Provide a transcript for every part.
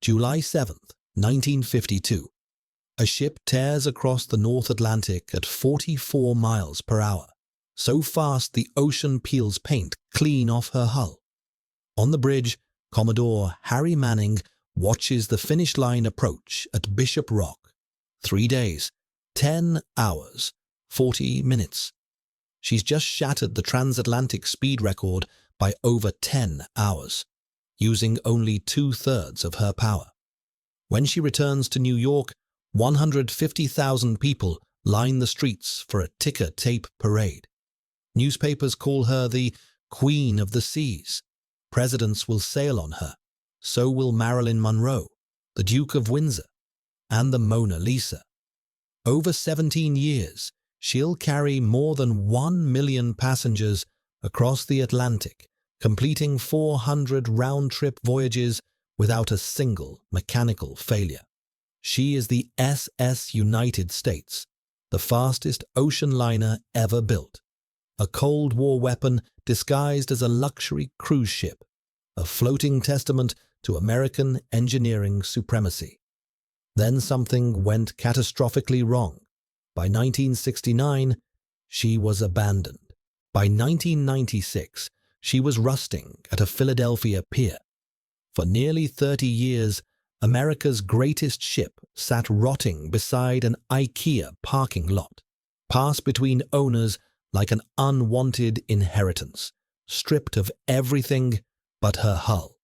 July 7, 1952. A ship tears across the North Atlantic at 44 miles per hour, so fast the ocean peels paint clean off her hull. On the bridge, Commodore Harry Manning watches the finish line approach at Bishop Rock. 3 days, 10 hours, 40 minutes. She's just shattered the transatlantic speed record by over 10 hours, using only 2/3 of her power. When she returns to New York, 150,000 people line the streets for a ticker tape parade. Newspapers call her the Queen of the Seas. Presidents will sail on her. So will Marilyn Monroe, the Duke of Windsor, and the Mona Lisa. Over 17 years, she'll carry more than 1 million passengers across the Atlantic, completing 400 round-trip voyages without a single mechanical failure. She is the SS United States, the fastest ocean liner ever built. A Cold War weapon disguised as a luxury cruise ship, a floating testament to American engineering supremacy. Then something went catastrophically wrong. By 1969, she was abandoned. By 1996, she was rusting at a Philadelphia pier. For nearly 30 years, America's greatest ship sat rotting beside an IKEA parking lot, passed between owners like an unwanted inheritance, stripped of everything but her hull.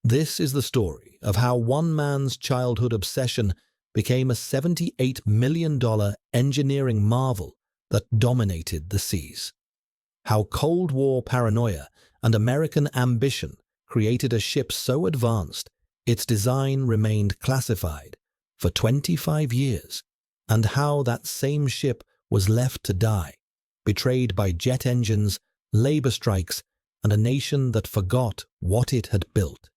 This is the story of how one man's childhood obsession became a $78 million engineering marvel that dominated the seas. How Cold War paranoia and American ambition created a ship so advanced its design remained classified for 25 years, and how that same ship was left to die, betrayed by jet engines, labor strikes, and a nation that forgot what it had built.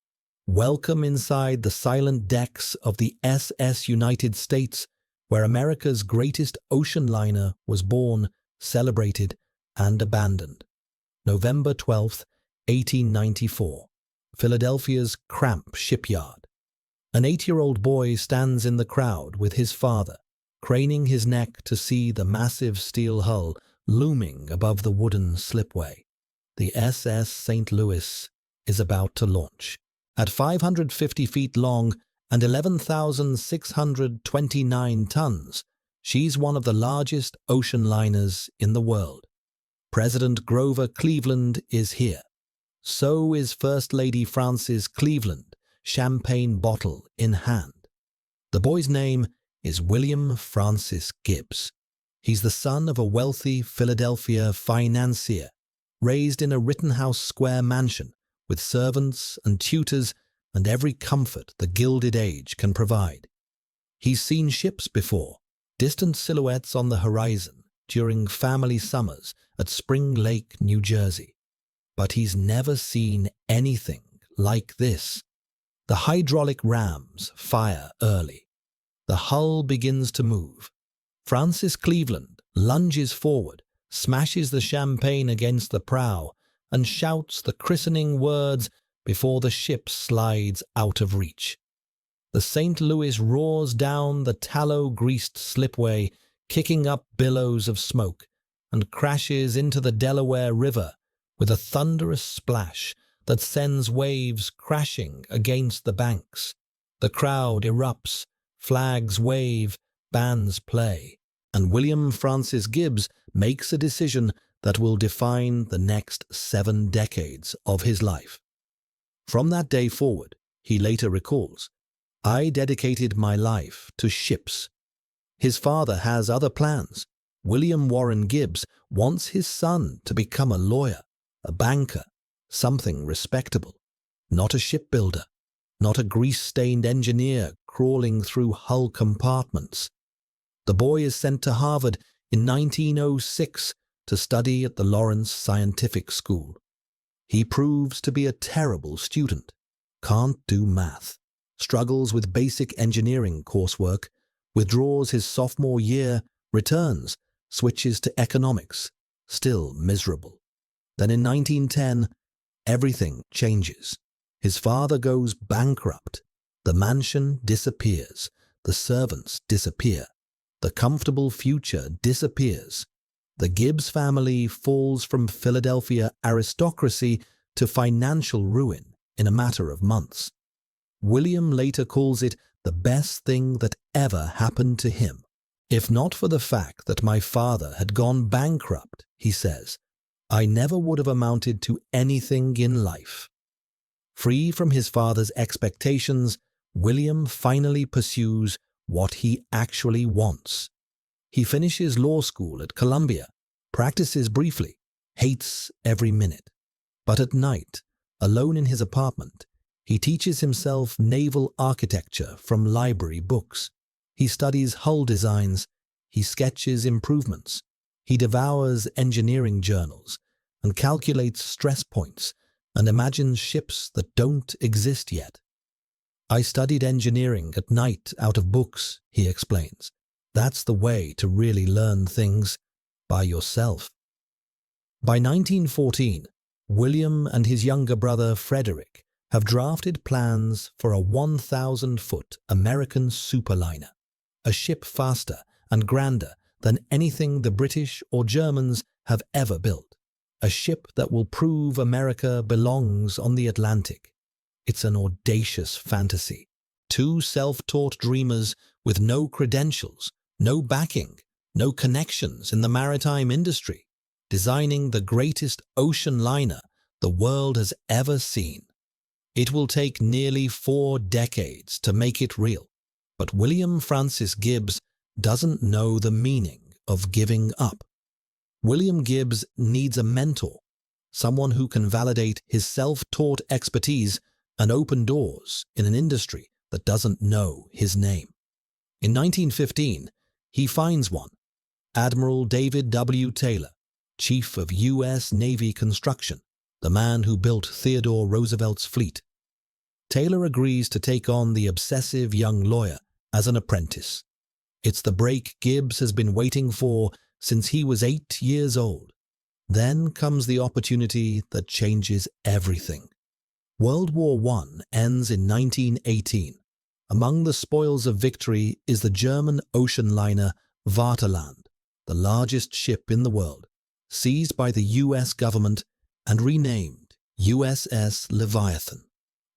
Welcome inside the silent decks of the SS United States, where America's greatest ocean liner was born, celebrated, and abandoned. November 12, 1894. Philadelphia's Cramp Shipyard. An 8-year-old boy stands in the crowd with his father, craning his neck to see the massive steel hull looming above the wooden slipway. The SS St. Louis is about to launch. At 550 feet long and 11,629 tons, she's one of the largest ocean liners in the world. President Grover Cleveland is here. So is First Lady Frances Cleveland, champagne bottle in hand. The boy's name is William Francis Gibbs. He's the son of a wealthy Philadelphia financier, raised in a Rittenhouse Square mansion with servants and tutors and every comfort the Gilded Age can provide. He's seen ships before, distant silhouettes on the horizon during family summers at Spring Lake, New Jersey. But he's never seen anything like this. The hydraulic rams fire early. The hull begins to move. Francis Cleveland lunges forward, smashes the champagne against the prow, and shouts the christening words before the ship slides out of reach. The St. Louis roars down the tallow-greased slipway, kicking up billows of smoke, and crashes into the Delaware River with a thunderous splash that sends waves crashing against the banks. The crowd erupts, flags wave, bands play, and William Francis Gibbs makes a decision that will define the next 7 decades of his life. From that day forward, he later recalls, I dedicated my life to ships. His father has other plans. William Warren Gibbs wants his son to become a lawyer, a banker, something respectable, not a shipbuilder, not a grease-stained engineer crawling through hull compartments. The boy is sent to Harvard in 1906 to study at the Lawrence Scientific School. He proves to be a terrible student, can't do math, struggles with basic engineering coursework, withdraws his sophomore year, returns, switches to economics, still miserable. Then in 1910, everything changes. His father goes bankrupt. The mansion disappears. The servants disappear. The comfortable future disappears. The Gibbs family falls from Philadelphia aristocracy to financial ruin in a matter of months. William later calls it the best thing that ever happened to him. If not for the fact that my father had gone bankrupt, he says, I never would have amounted to anything in life. Free from his father's expectations, William finally pursues what he actually wants. He finishes law school at Columbia, practices briefly, hates every minute. But at night, alone in his apartment, he teaches himself naval architecture from library books. He studies hull designs, he sketches improvements, he devours engineering journals and calculates stress points and imagines ships that don't exist yet. I studied engineering at night out of books, he explains. That's the way to really learn things by yourself. By 1914, William and his younger brother Frederick have drafted plans for a 1,000-foot American superliner, a ship faster and grander than anything the British or Germans have ever built, a ship that will prove America belongs on the Atlantic. It's an audacious fantasy. Two self-taught dreamers with no credentials, no backing, no connections in the maritime industry, designing the greatest ocean liner the world has ever seen. It will take nearly 4 decades to make it real, but William Francis Gibbs doesn't know the meaning of giving up. William Gibbs needs a mentor, someone who can validate his self-taught expertise and open doors in an industry that doesn't know his name. In 1915, he finds one, Admiral David W. Taylor, Chief of U.S. Navy Construction, the man who built Theodore Roosevelt's fleet. Taylor agrees to take on the obsessive young lawyer as an apprentice. It's the break Gibbs has been waiting for since he was 8 years old. Then comes the opportunity that changes everything. World War I ends in 1918. Among the spoils of victory is the German ocean liner Vaterland, the largest ship in the world, seized by the U.S. government and renamed USS Leviathan.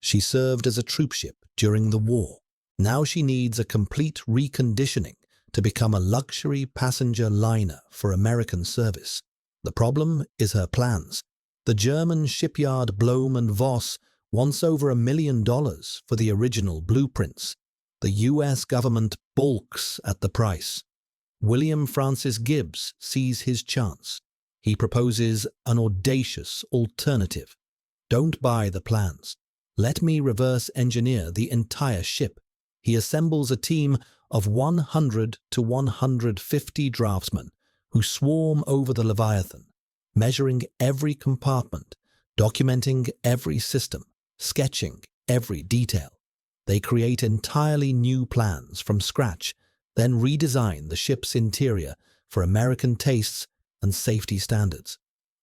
She served as a troopship during the war. Now she needs a complete reconditioning to become a luxury passenger liner for American service. The problem is her plans. The German shipyard Blohm and Voss wants over $1 million for the original blueprints. The U.S. government balks at the price. William Francis Gibbs sees his chance. He proposes an audacious alternative. Don't buy the plans. Let me reverse engineer the entire ship. He assembles a team of 100 to 150 draftsmen who swarm over the Leviathan, measuring every compartment, documenting every system, sketching every detail. They create entirely new plans from scratch, then redesign the ship's interior for American tastes and safety standards.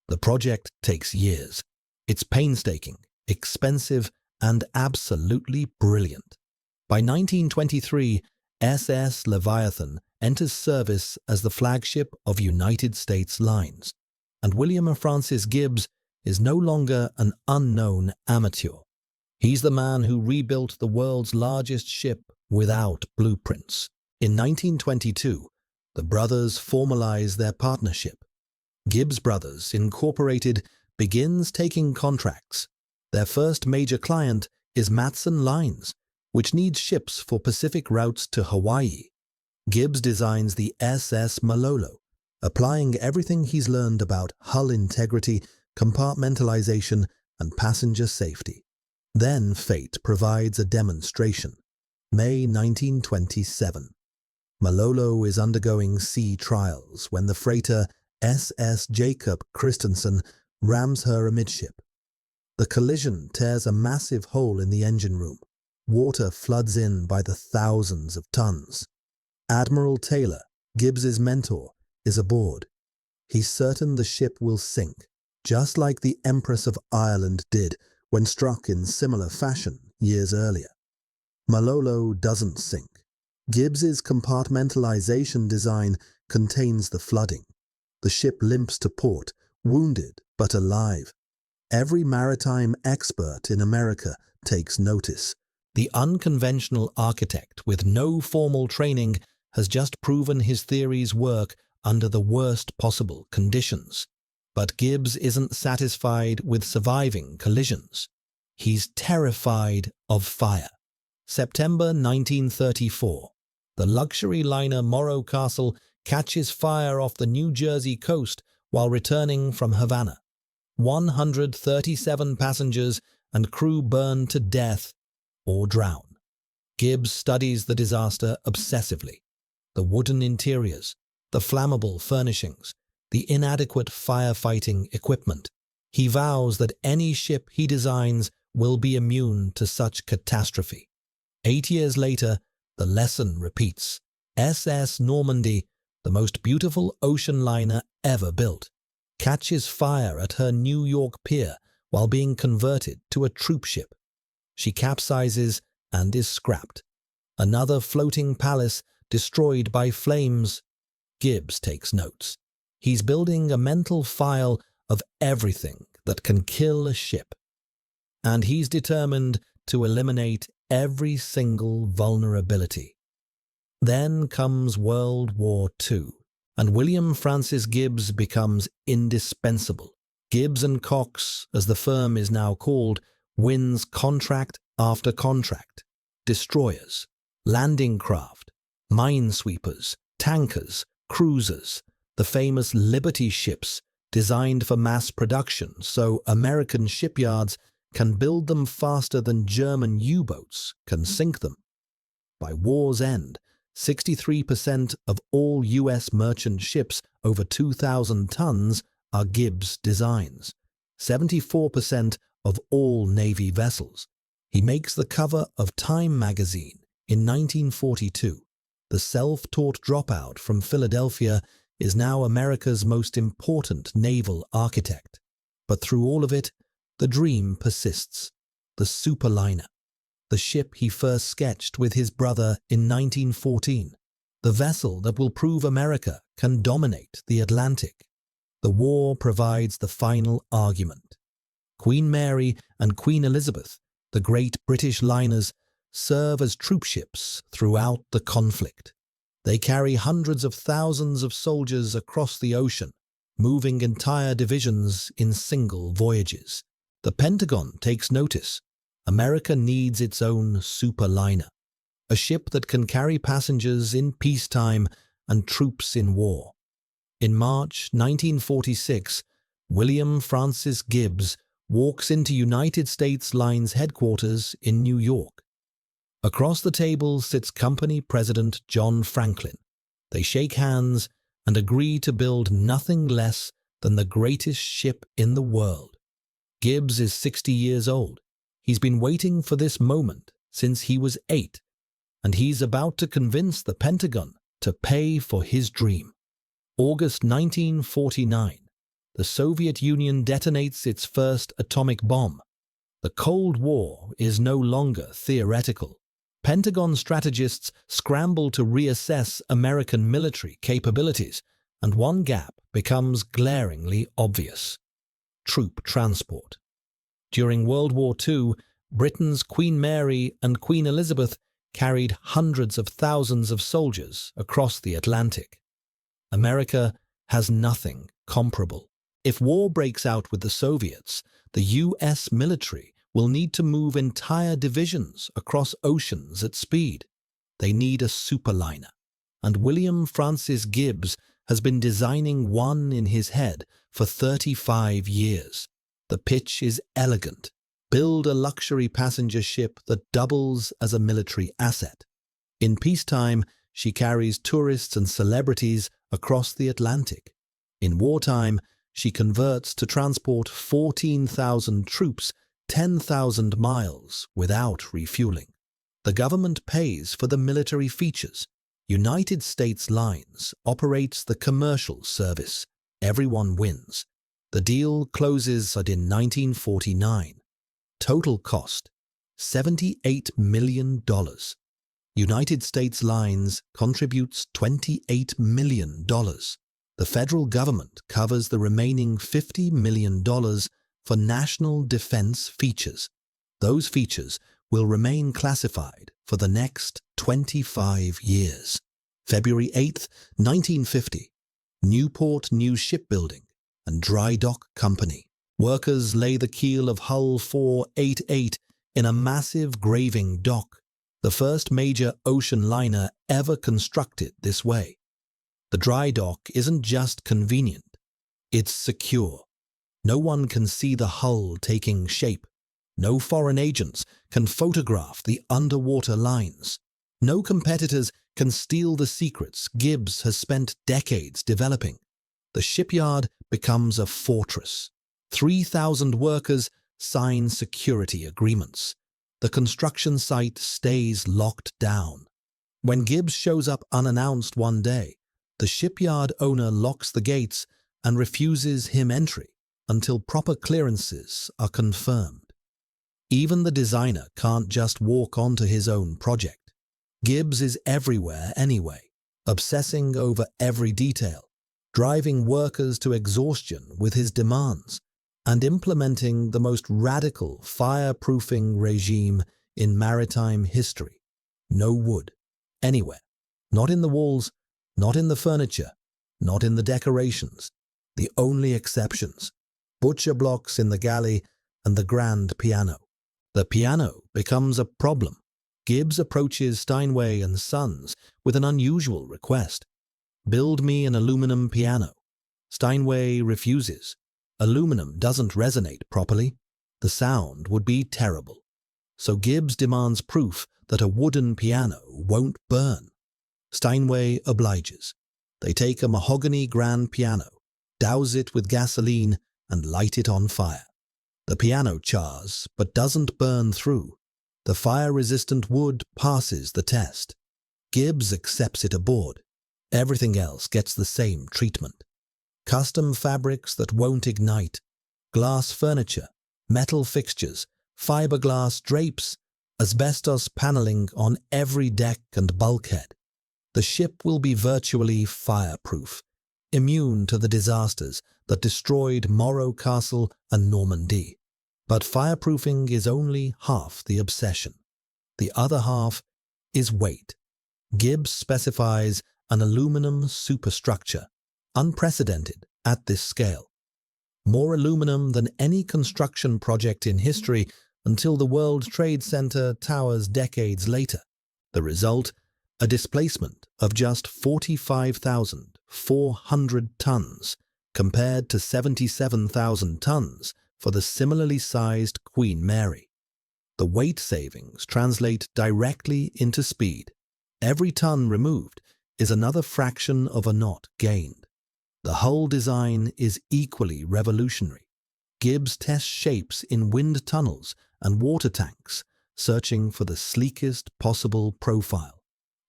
The project takes years. It's painstaking, expensive, and absolutely brilliant. By 1923, SS Leviathan enters service as the flagship of United States lines, and William Francis Gibbs is no longer an unknown amateur. He's the man who rebuilt the world's largest ship without blueprints. In 1922, the brothers formalize their partnership. Gibbs Brothers Incorporated begins taking contracts. Their first major client is Matson Lines, which needs ships for Pacific routes to Hawaii. Gibbs designs the SS Malolo, applying everything he's learned about hull integrity, compartmentalization, and passenger safety. Then fate provides a demonstration. May 1927. Malolo is undergoing sea trials when the freighter SS Jacob Christensen rams her amidship. The collision tears a massive hole in the engine room. Water floods in by the thousands of tons. Admiral Taylor, Gibbs's mentor, is aboard. He's certain the ship will sink, just like the Empress of Ireland did when struck in similar fashion years earlier. Malolo doesn't sink. Gibbs's compartmentalization design contains the flooding. The ship limps to port, wounded but alive. Every maritime expert in America takes notice. The unconventional architect with no formal training has just proven his theories work under the worst possible conditions. But Gibbs isn't satisfied with surviving collisions. He's terrified of fire. September 1934. The luxury liner Morro Castle catches fire off the New Jersey coast while returning from Havana. 137 passengers and crew burn to death or drown. Gibbs studies the disaster obsessively. The wooden interiors, the flammable furnishings, the inadequate firefighting equipment. He vows that any ship he designs will be immune to such catastrophe. 8 years later, the lesson repeats. SS Normandy, the most beautiful ocean liner ever built, catches fire at her New York pier while being converted to a troop ship. She capsizes and is scrapped. Another floating palace destroyed by flames. Gibbs takes notes. He's building a mental file of everything that can kill a ship. And he's determined to eliminate every single vulnerability. Then comes World War II, and William Francis Gibbs becomes indispensable. Gibbs & Cox, as the firm is now called, wins contract after contract. Destroyers, landing craft, minesweepers, tankers, cruisers, the famous Liberty ships designed for mass production so American shipyards can build them faster than German U-boats can sink them. By war's end, 63% of all U.S. merchant ships over 2,000 tons are Gibbs designs. 74% of all Navy vessels. He makes the cover of Time magazine in 1942. The self-taught dropout from Philadelphia is now America's most important naval architect. But through all of it, the dream persists. The superliner. The ship he first sketched with his brother in 1914. The vessel that will prove America can dominate the Atlantic. The war provides the final argument. Queen Mary and Queen Elizabeth, the great British liners, serve as troopships throughout the conflict. They carry hundreds of thousands of soldiers across the ocean, moving entire divisions in single voyages. The Pentagon takes notice. America needs its own superliner, a ship that can carry passengers in peacetime and troops in war. In March 1946, William Francis Gibbs walks into United States Lines headquarters in New York. Across the table sits company president John Franklin. They shake hands and agree to build nothing less than the greatest ship in the world. Gibbs is 60 years old. He's been waiting for this moment since he was 8, and he's about to convince the Pentagon to pay for his dream. August 1949. The Soviet Union detonates its first atomic bomb. The Cold War is no longer theoretical. Pentagon strategists scramble to reassess American military capabilities, and one gap becomes glaringly obvious: troop transport. During World War II, Britain's Queen Mary and Queen Elizabeth carried hundreds of thousands of soldiers across the Atlantic. America has nothing comparable. If war breaks out with the Soviets, the U.S. military will need to move entire divisions across oceans at speed. They need a superliner, and William Francis Gibbs has been designing one in his head for 35 years. The pitch is elegant. Build a luxury passenger ship that doubles as a military asset. In peacetime, she carries tourists and celebrities across the Atlantic. In wartime, she converts to transport 14,000 troops 10,000 miles without refueling. The government pays for the military features. United States Lines operates the commercial service. Everyone wins. The deal closes in 1949. Total cost: $78 million. United States Lines contributes $28 million. The federal government covers the remaining $50 million for national defense features. Those features will remain classified for the next 25 years. February 8, 1950. Newport News Shipbuilding and Dry Dock Company. Workers lay the keel of Hull 488 in a massive graving dock, the first major ocean liner ever constructed this way. The dry dock isn't just convenient, it's secure. No one can see the hull taking shape. No foreign agents can photograph the underwater lines. No competitors can steal the secrets Gibbs has spent decades developing. The shipyard becomes a fortress. 3,000 workers sign security agreements. The construction site stays locked down. When Gibbs shows up unannounced one day, the shipyard owner locks the gates and refuses him entry until proper clearances are confirmed. Even the designer can't just walk onto his own project. Gibbs is everywhere anyway, obsessing over every detail, driving workers to exhaustion with his demands, and implementing the most radical fireproofing regime in maritime history. No wood, anywhere. Not in the walls, not in the furniture, not in the decorations. The only exceptions: butcher blocks in the galley and the grand piano. The piano becomes a problem. Gibbs approaches Steinway and Sons with an unusual request. Build me an aluminum piano. Steinway refuses. Aluminum doesn't resonate properly. The sound would be terrible. So Gibbs demands proof that a wooden piano won't burn. Steinway obliges. They take a mahogany grand piano, douse it with gasoline, and light it on fire. The piano chars, but doesn't burn through. The fire-resistant wood passes the test. Gibbs accepts it aboard. Everything else gets the same treatment. Custom fabrics that won't ignite, glass furniture, metal fixtures, fiberglass drapes, asbestos paneling on every deck and bulkhead. The ship will be virtually fireproof, immune to the disasters that destroyed Morro Castle and Normandy. But fireproofing is only half the obsession. The other half is weight. Gibbs specifies an aluminum superstructure, unprecedented at this scale. More aluminum than any construction project in history until the World Trade Center towers decades later. The result: a displacement of just 45,400 tons compared to 77,000 tons for the similarly sized Queen Mary. The weight savings translate directly into speed. Every ton removed is another fraction of a knot gained. The hull design is equally revolutionary. Gibbs tests shapes in wind tunnels and water tanks, searching for the sleekest possible profile.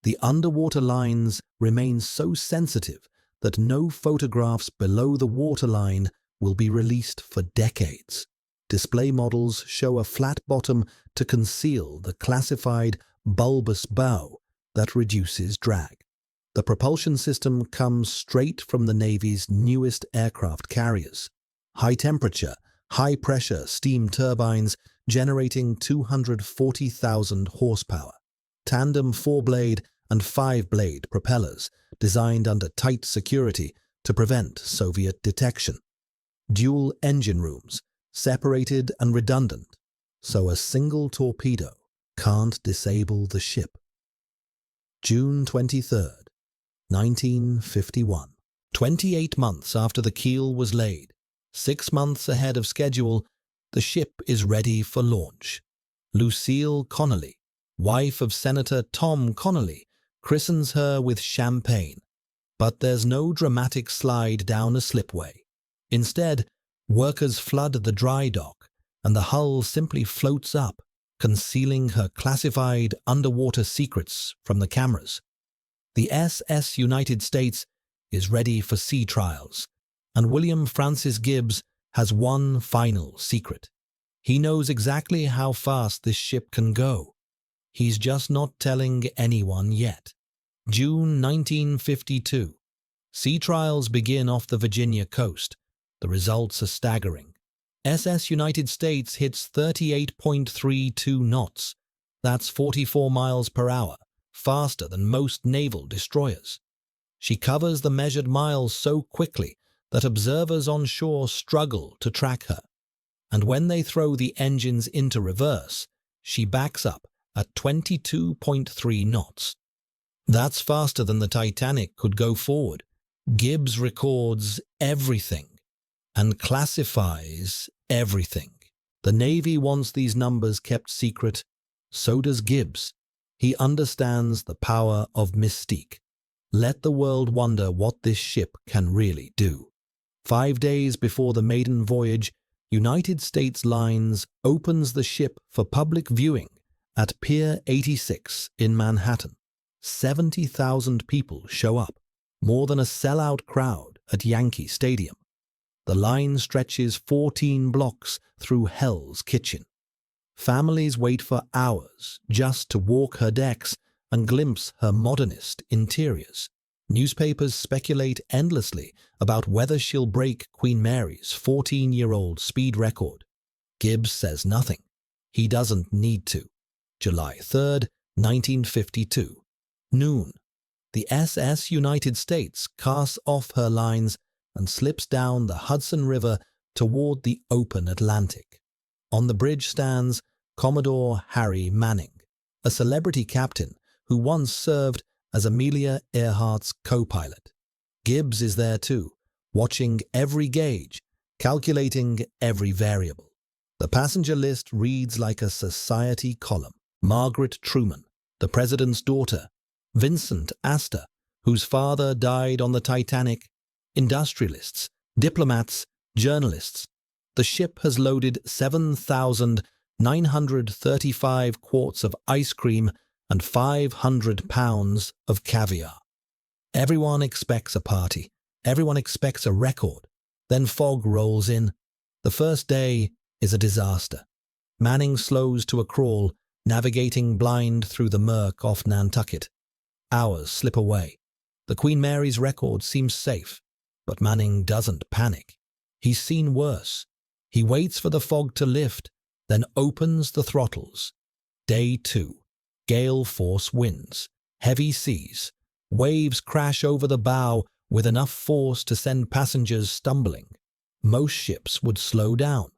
The underwater lines remain so sensitive that no photographs below the waterline will be released for decades. Display models show a flat bottom to conceal the classified bulbous bow that reduces drag. The propulsion system comes straight from the Navy's newest aircraft carriers. High-temperature, high-pressure steam turbines generating 240,000 horsepower. Tandem 4-blade and 5-blade propellers designed under tight security to prevent Soviet detection. Dual engine rooms, separated and redundant, so a single torpedo can't disable the ship. June 23rd, 1951. 28 months after the keel was laid, 6 months ahead of schedule, the ship is ready for launch. Lucille Connolly, wife of Senator Tom Connolly, christens her with champagne. But there's no dramatic slide down a slipway. Instead, workers flood the dry dock, and the hull simply floats up, concealing her classified underwater secrets from the cameras. The SS United States is ready for sea trials, and William Francis Gibbs has one final secret. He knows exactly how fast this ship can go. He's just not telling anyone yet. June 1952. Sea trials begin off the Virginia coast. The results are staggering. SS United States hits 38.32 knots. That's 44 miles per hour, faster than most naval destroyers. She covers the measured miles so quickly that observers on shore struggle to track her. And when they throw the engines into reverse, she backs up at 22.3 knots. That's faster than the Titanic could go forward. Gibbs records everything and classifies everything. The Navy wants these numbers kept secret. So does Gibbs. He understands the power of mystique. Let the world wonder what this ship can really do. 5 days before the maiden voyage, United States Lines opens the ship for public viewing at Pier 86 in Manhattan. 70,000 people show up, more than a sellout crowd at Yankee Stadium. The line stretches 14 blocks through Hell's Kitchen. Families wait for hours just to walk her decks and glimpse her modernist interiors. Newspapers speculate endlessly about whether she'll break Queen Mary's 14-year-old speed record. Gibbs says nothing. He doesn't need to. July 3rd, 1952. Noon. The SS United States casts off her lines and slips down the Hudson River toward the open Atlantic. On the bridge stands Commodore Harry Manning, a celebrity captain who once served as Amelia Earhart's co-pilot. Gibbs is there too, watching every gauge, calculating every variable. The passenger list reads like a society column. Margaret Truman, the president's daughter, Vincent Astor, whose father died on the Titanic, industrialists, diplomats, journalists. The ship has loaded 7,935 quarts of ice cream and 500 pounds of caviar. Everyone expects a party. Everyone expects a record. Then fog rolls in. The first day is a disaster. Manning slows to a crawl, navigating blind through the murk off Nantucket. Hours slip away. The Queen Mary's record seems safe, but Manning doesn't panic. He's seen worse. He waits for the fog to lift, then opens the throttles. Day 2. Gale force winds, heavy seas. Waves crash over the bow with enough force to send passengers stumbling. Most ships would slow down.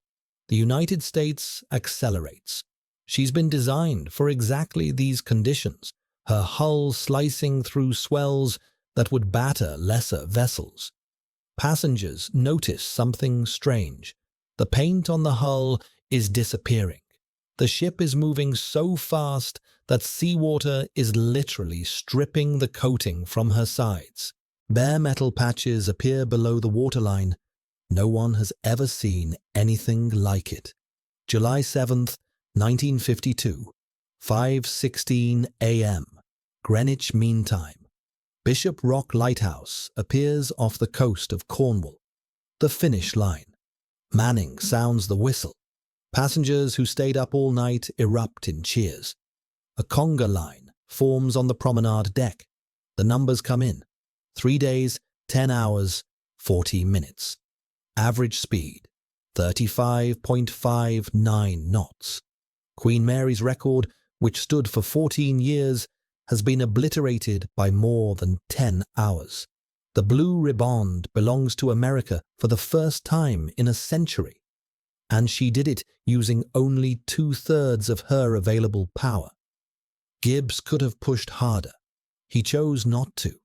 The United States accelerates. She's been designed for exactly these conditions, her hull slicing through swells that would batter lesser vessels. Passengers notice something strange. The paint on the hull is disappearing. The ship is moving so fast that seawater is literally stripping the coating from her sides. Bare metal patches appear below the waterline. No one has ever seen anything like it. July 7th, 1952, 5:16 a.m. Greenwich Mean Time. Bishop Rock Lighthouse appears off the coast of Cornwall. The finish line. Manning sounds the whistle. Passengers who stayed up all night erupt in cheers. A conga line forms on the promenade deck. The numbers come in. 3 days, 10 hours, 40 minutes. Average speed, 35.59 knots. Queen Mary's record, which stood for 14 years, has been obliterated by more than 10 hours. The blue riband belongs to America for the first time in a century. And she did it using only 2/3 of her available power. Gibbs could have pushed harder. He chose not to.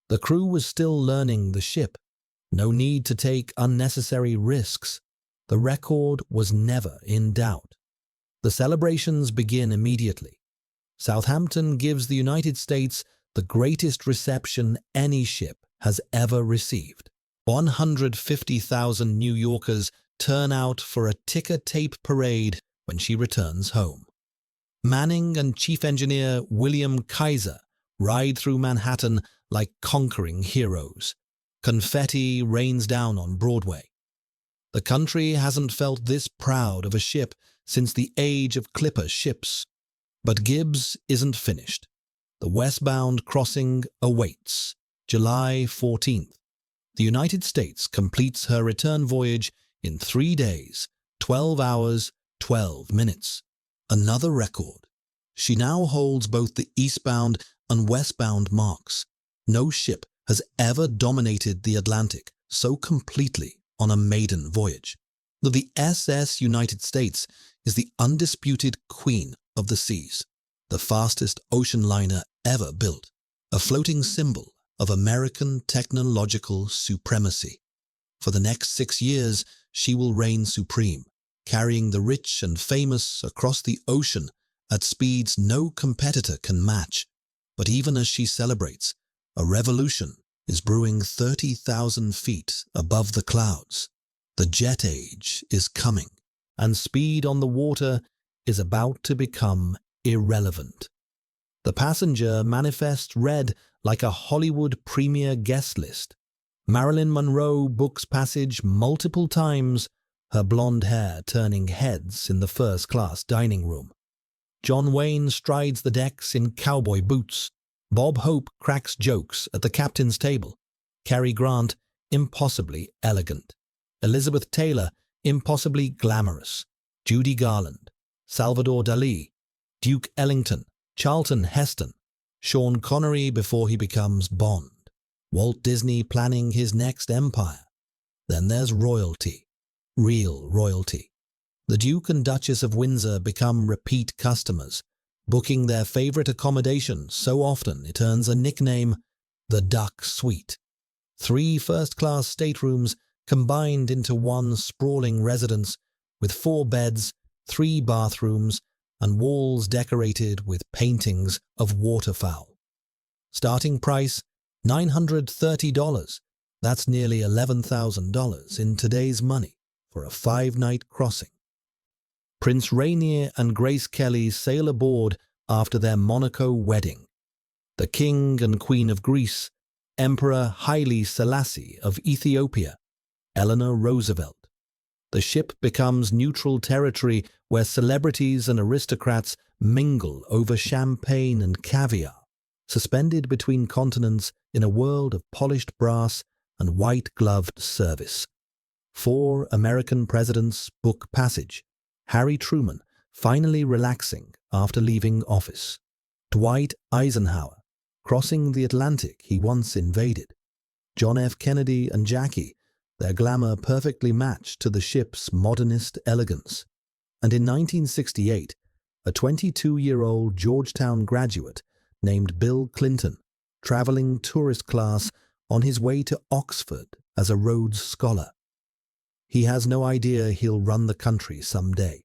The crew was still learning the ship. No need to take unnecessary risks. The record was never in doubt. The celebrations begin immediately. Southampton gives the United States the greatest reception any ship has ever received. 150,000 New Yorkers turn out for a ticker tape parade when she returns home. Manning and Chief Engineer William Kaiser ride through Manhattan like conquering heroes. Confetti rains down on Broadway. The country hasn't felt this proud of a ship since the age of clipper ships. But Gibbs isn't finished. The westbound crossing awaits, July 14th. The United States completes her return voyage in 3 days, 12 hours, 12 minutes. Another record. She now holds both the eastbound and westbound marks. No ship has ever dominated the Atlantic so completely on a maiden voyage. The SS United States is the undisputed queen of the seas, the fastest ocean liner ever built, a floating symbol of American technological supremacy. For the next 6 years, she will reign supreme, carrying the rich and famous across the ocean at speeds no competitor can match. But even as she celebrates, a revolution is brewing 30,000 feet above the clouds. The jet age is coming, and speed on the water is about to become irrelevant. The passenger manifest read like a Hollywood premiere guest list. Marilyn Monroe books passage multiple times, her blonde hair turning heads in the first-class dining room. John Wayne strides the decks in cowboy boots. Bob Hope cracks jokes at the captain's table. Cary Grant, impossibly elegant. Elizabeth Taylor, impossibly glamorous. Judy Garland, Salvador Dali, Duke Ellington, Charlton Heston, Sean Connery before he becomes Bond, Walt Disney planning his next empire. Then there's royalty, real royalty. The Duke and Duchess of Windsor become repeat customers, booking their favorite accommodation so often it earns a nickname, the Duck Suite. 3 first-class staterooms combined into one sprawling residence with 4 beds, 3 bathrooms, and walls decorated with paintings of waterfowl. Starting price, $930. That's nearly $11,000 in today's money for a 5-night crossing. Prince Rainier and Grace Kelly sail aboard after their Monaco wedding. The King and Queen of Greece, Emperor Haile Selassie of Ethiopia, Eleanor Roosevelt. The ship becomes neutral territory where celebrities and aristocrats mingle over champagne and caviar, suspended between continents in a world of polished brass and white-gloved service. 4 American presidents book passage. Harry Truman finally relaxing after leaving office. Dwight Eisenhower crossing the Atlantic he once invaded. John F. Kennedy and Jackie, their glamour perfectly matched to the ship's modernist elegance. And in 1968, a 22-year-old Georgetown graduate named Bill Clinton, traveling tourist class on his way to Oxford as a Rhodes Scholar. He has no idea he'll run the country someday.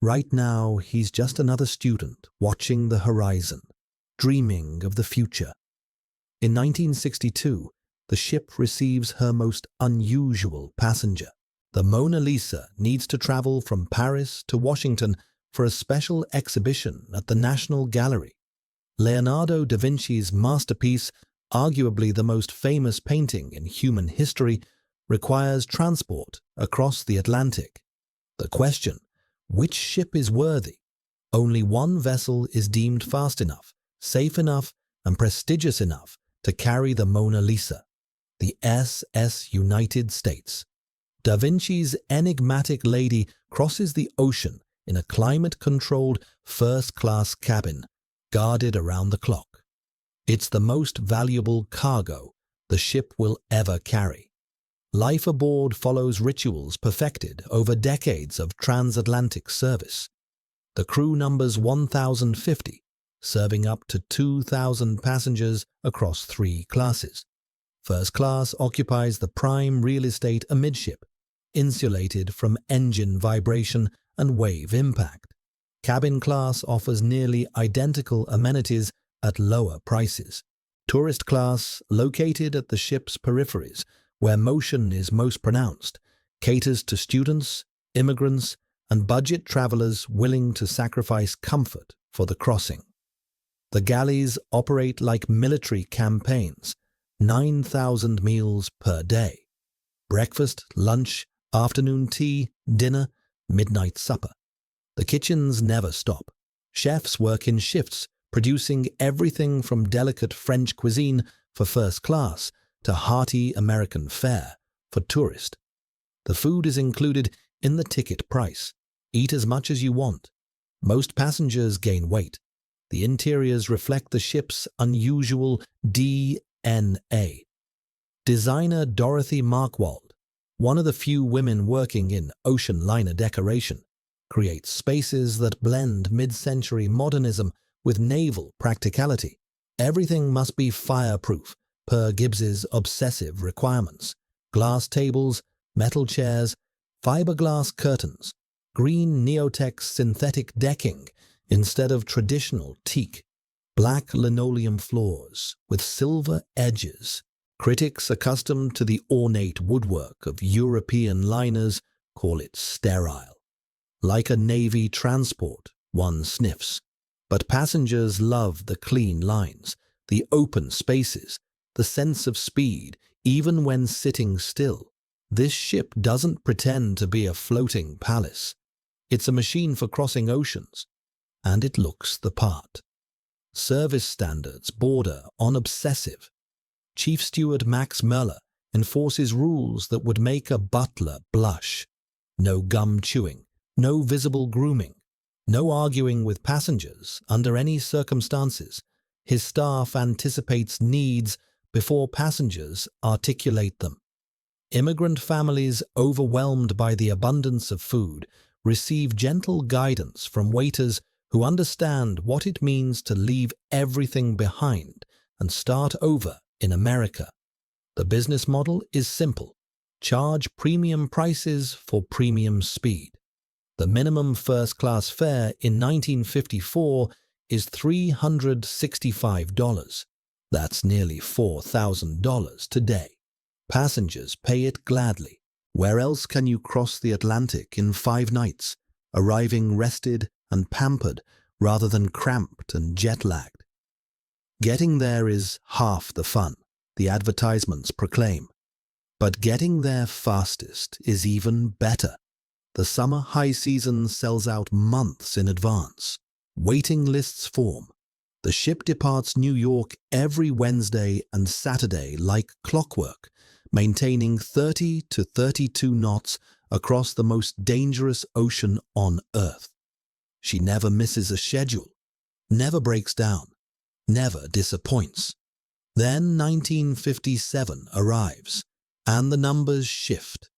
Right now, he's just another student watching the horizon, dreaming of the future. In 1962, the ship receives her most unusual passenger. The Mona Lisa needs to travel from Paris to Washington for a special exhibition at the National Gallery. Leonardo da Vinci's masterpiece, arguably the most famous painting in human history, requires transport across the Atlantic. The question, which ship is worthy? Only one vessel is deemed fast enough, safe enough, and prestigious enough to carry the Mona Lisa: the SS United States. Da Vinci's enigmatic lady crosses the ocean in a climate-controlled first-class cabin, guarded around the clock. It's the most valuable cargo the ship will ever carry. Life aboard follows rituals perfected over decades of transatlantic service. The crew numbers 1,050, serving up to 2,000 passengers across 3 classes. First class occupies the prime real estate amidship, insulated from engine vibration and wave impact. Cabin class offers nearly identical amenities at lower prices. Tourist class, located at the ship's peripheries, where motion is most pronounced, caters to students, immigrants, and budget travelers willing to sacrifice comfort for the crossing. The galleys operate like military campaigns, 9,000 meals per day. Breakfast, lunch, Afternoon tea, dinner, midnight supper. The kitchens never stop. Chefs work in shifts, producing everything from delicate French cuisine for first class to hearty American fare for tourist. The food is included in the ticket price. Eat as much as you want. Most passengers gain weight. The interiors reflect the ship's unusual DNA. Designer Dorothy Markwald, one of the few women working in ocean liner decoration, creates spaces that blend mid-century modernism with naval practicality. Everything must be fireproof, per Gibbs's obsessive requirements. Glass tables, metal chairs, fiberglass curtains, green Neotex synthetic decking instead of traditional teak, black linoleum floors with silver edges. Critics accustomed to the ornate woodwork of European liners call it sterile. Like a Navy transport, one sniffs. But passengers love the clean lines, the open spaces, the sense of speed, even when sitting still. This ship doesn't pretend to be a floating palace. It's a machine for crossing oceans, and it looks the part. Service standards border on obsessive. Chief Steward Max Mueller enforces rules that would make a butler blush. No gum chewing, no visible grooming, no arguing with passengers under any circumstances. His staff anticipates needs before passengers articulate them. Immigrant families overwhelmed by the abundance of food receive gentle guidance from waiters who understand what it means to leave everything behind and start over in America. The business model is simple. Charge premium prices for premium speed. The minimum first-class fare in 1954 is $365. That's nearly $4,000 today. Passengers pay it gladly. Where else can you cross the Atlantic in 5 nights, arriving rested and pampered rather than cramped and jet-lagged? Getting there is half the fun, the advertisements proclaim. But getting there fastest is even better. The summer high season sells out months in advance. Waiting lists form. The ship departs New York every Wednesday and Saturday like clockwork, maintaining 30 to 32 knots across the most dangerous ocean on Earth. She never misses a schedule, never breaks down, never disappoints. Then 1957 arrives, and the numbers shift.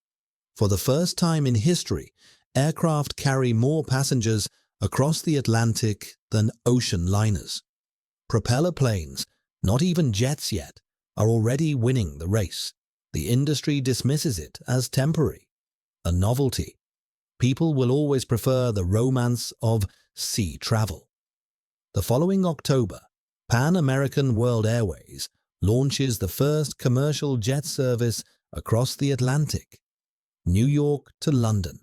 For the first time in history, aircraft carry more passengers across the Atlantic than ocean liners. Propeller planes, not even jets yet, are already winning the race. The industry dismisses it as temporary, a novelty. People will always prefer the romance of sea travel. The following October, Pan American World Airways launches the first commercial jet service across the Atlantic. New York to London.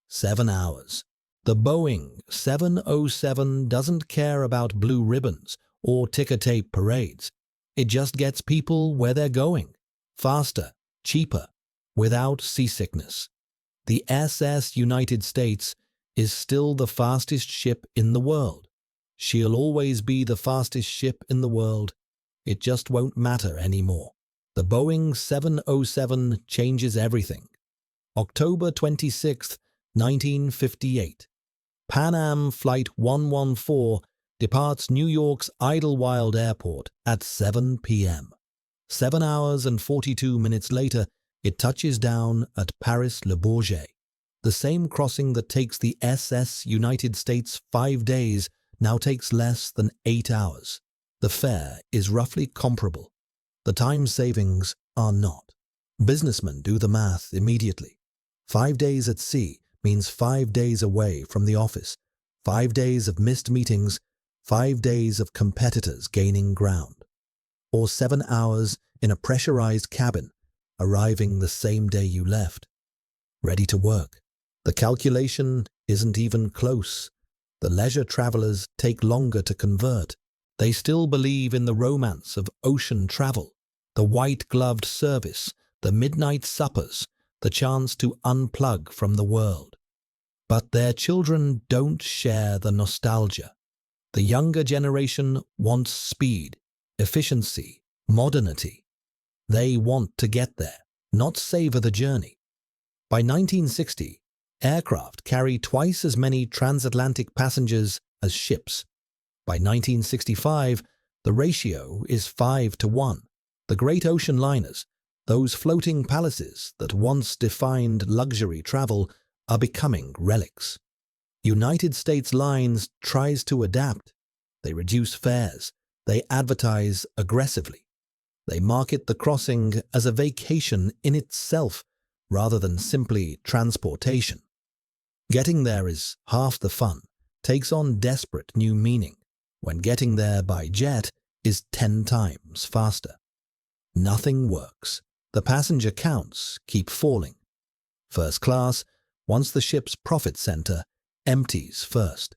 7 hours. The Boeing 707 doesn't care about blue ribbons or ticker tape parades. It just gets people where they're going. Faster, cheaper, without seasickness. The SS United States is still the fastest ship in the world. She'll always be the fastest ship in the world. It just won't matter anymore. The Boeing 707 changes everything. October 26, 1958. Pan Am Flight 114 departs New York's Idlewild Airport at 7 p.m. 7 hours and 42 minutes later, it touches down at Paris-Le Bourget. The same crossing that takes the SS United States 5 days now takes less than 8 hours. The fare is roughly comparable. The time savings are not. Businessmen do the math immediately. 5 days at sea means 5 days away from the office, 5 days of missed meetings, 5 days of competitors gaining ground. Or 7 hours in a pressurized cabin, arriving the same day you left. Ready to work. The calculation isn't even close. The leisure travelers take longer to convert. They still believe in the romance of ocean travel, the white-gloved service, the midnight suppers, the chance to unplug from the world. But their children don't share the nostalgia. The younger generation wants speed, efficiency, modernity. They want to get there, not savor the journey. By 1960, aircraft carry twice as many transatlantic passengers as ships. By 1965, the ratio is 5 to 1. The great ocean liners, those floating palaces that once defined luxury travel, are becoming relics. United States Lines tries to adapt. They reduce fares. They advertise aggressively. They market the crossing as a vacation in itself rather than simply transportation. Getting there is half the fun, takes on desperate new meaning, when getting there by jet is 10 times faster. Nothing works. The passenger counts keep falling. First class, once the ship's profit center, empties first.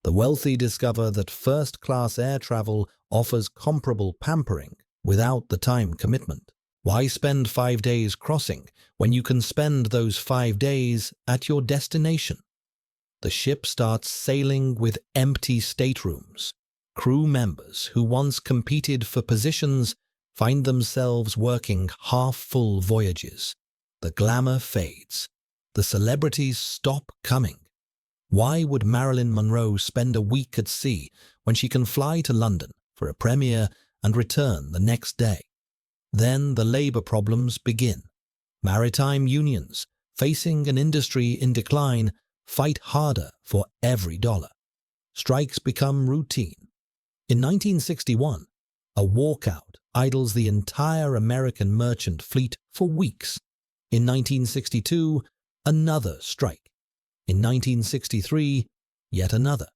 The wealthy discover that first-class air travel offers comparable pampering without the time commitment. Why spend 5 days crossing when you can spend those 5 days at your destination? The ship starts sailing with empty staterooms. Crew members who once competed for positions find themselves working half-full voyages. The glamour fades. The celebrities stop coming. Why would Marilyn Monroe spend a week at sea when she can fly to London for a premiere and return the next day? Then the labor problems begin. Maritime unions, facing an industry in decline, fight harder for every dollar. Strikes become routine. In 1961, a walkout idles the entire American merchant fleet for weeks. In 1962, another strike. In 1963, yet another.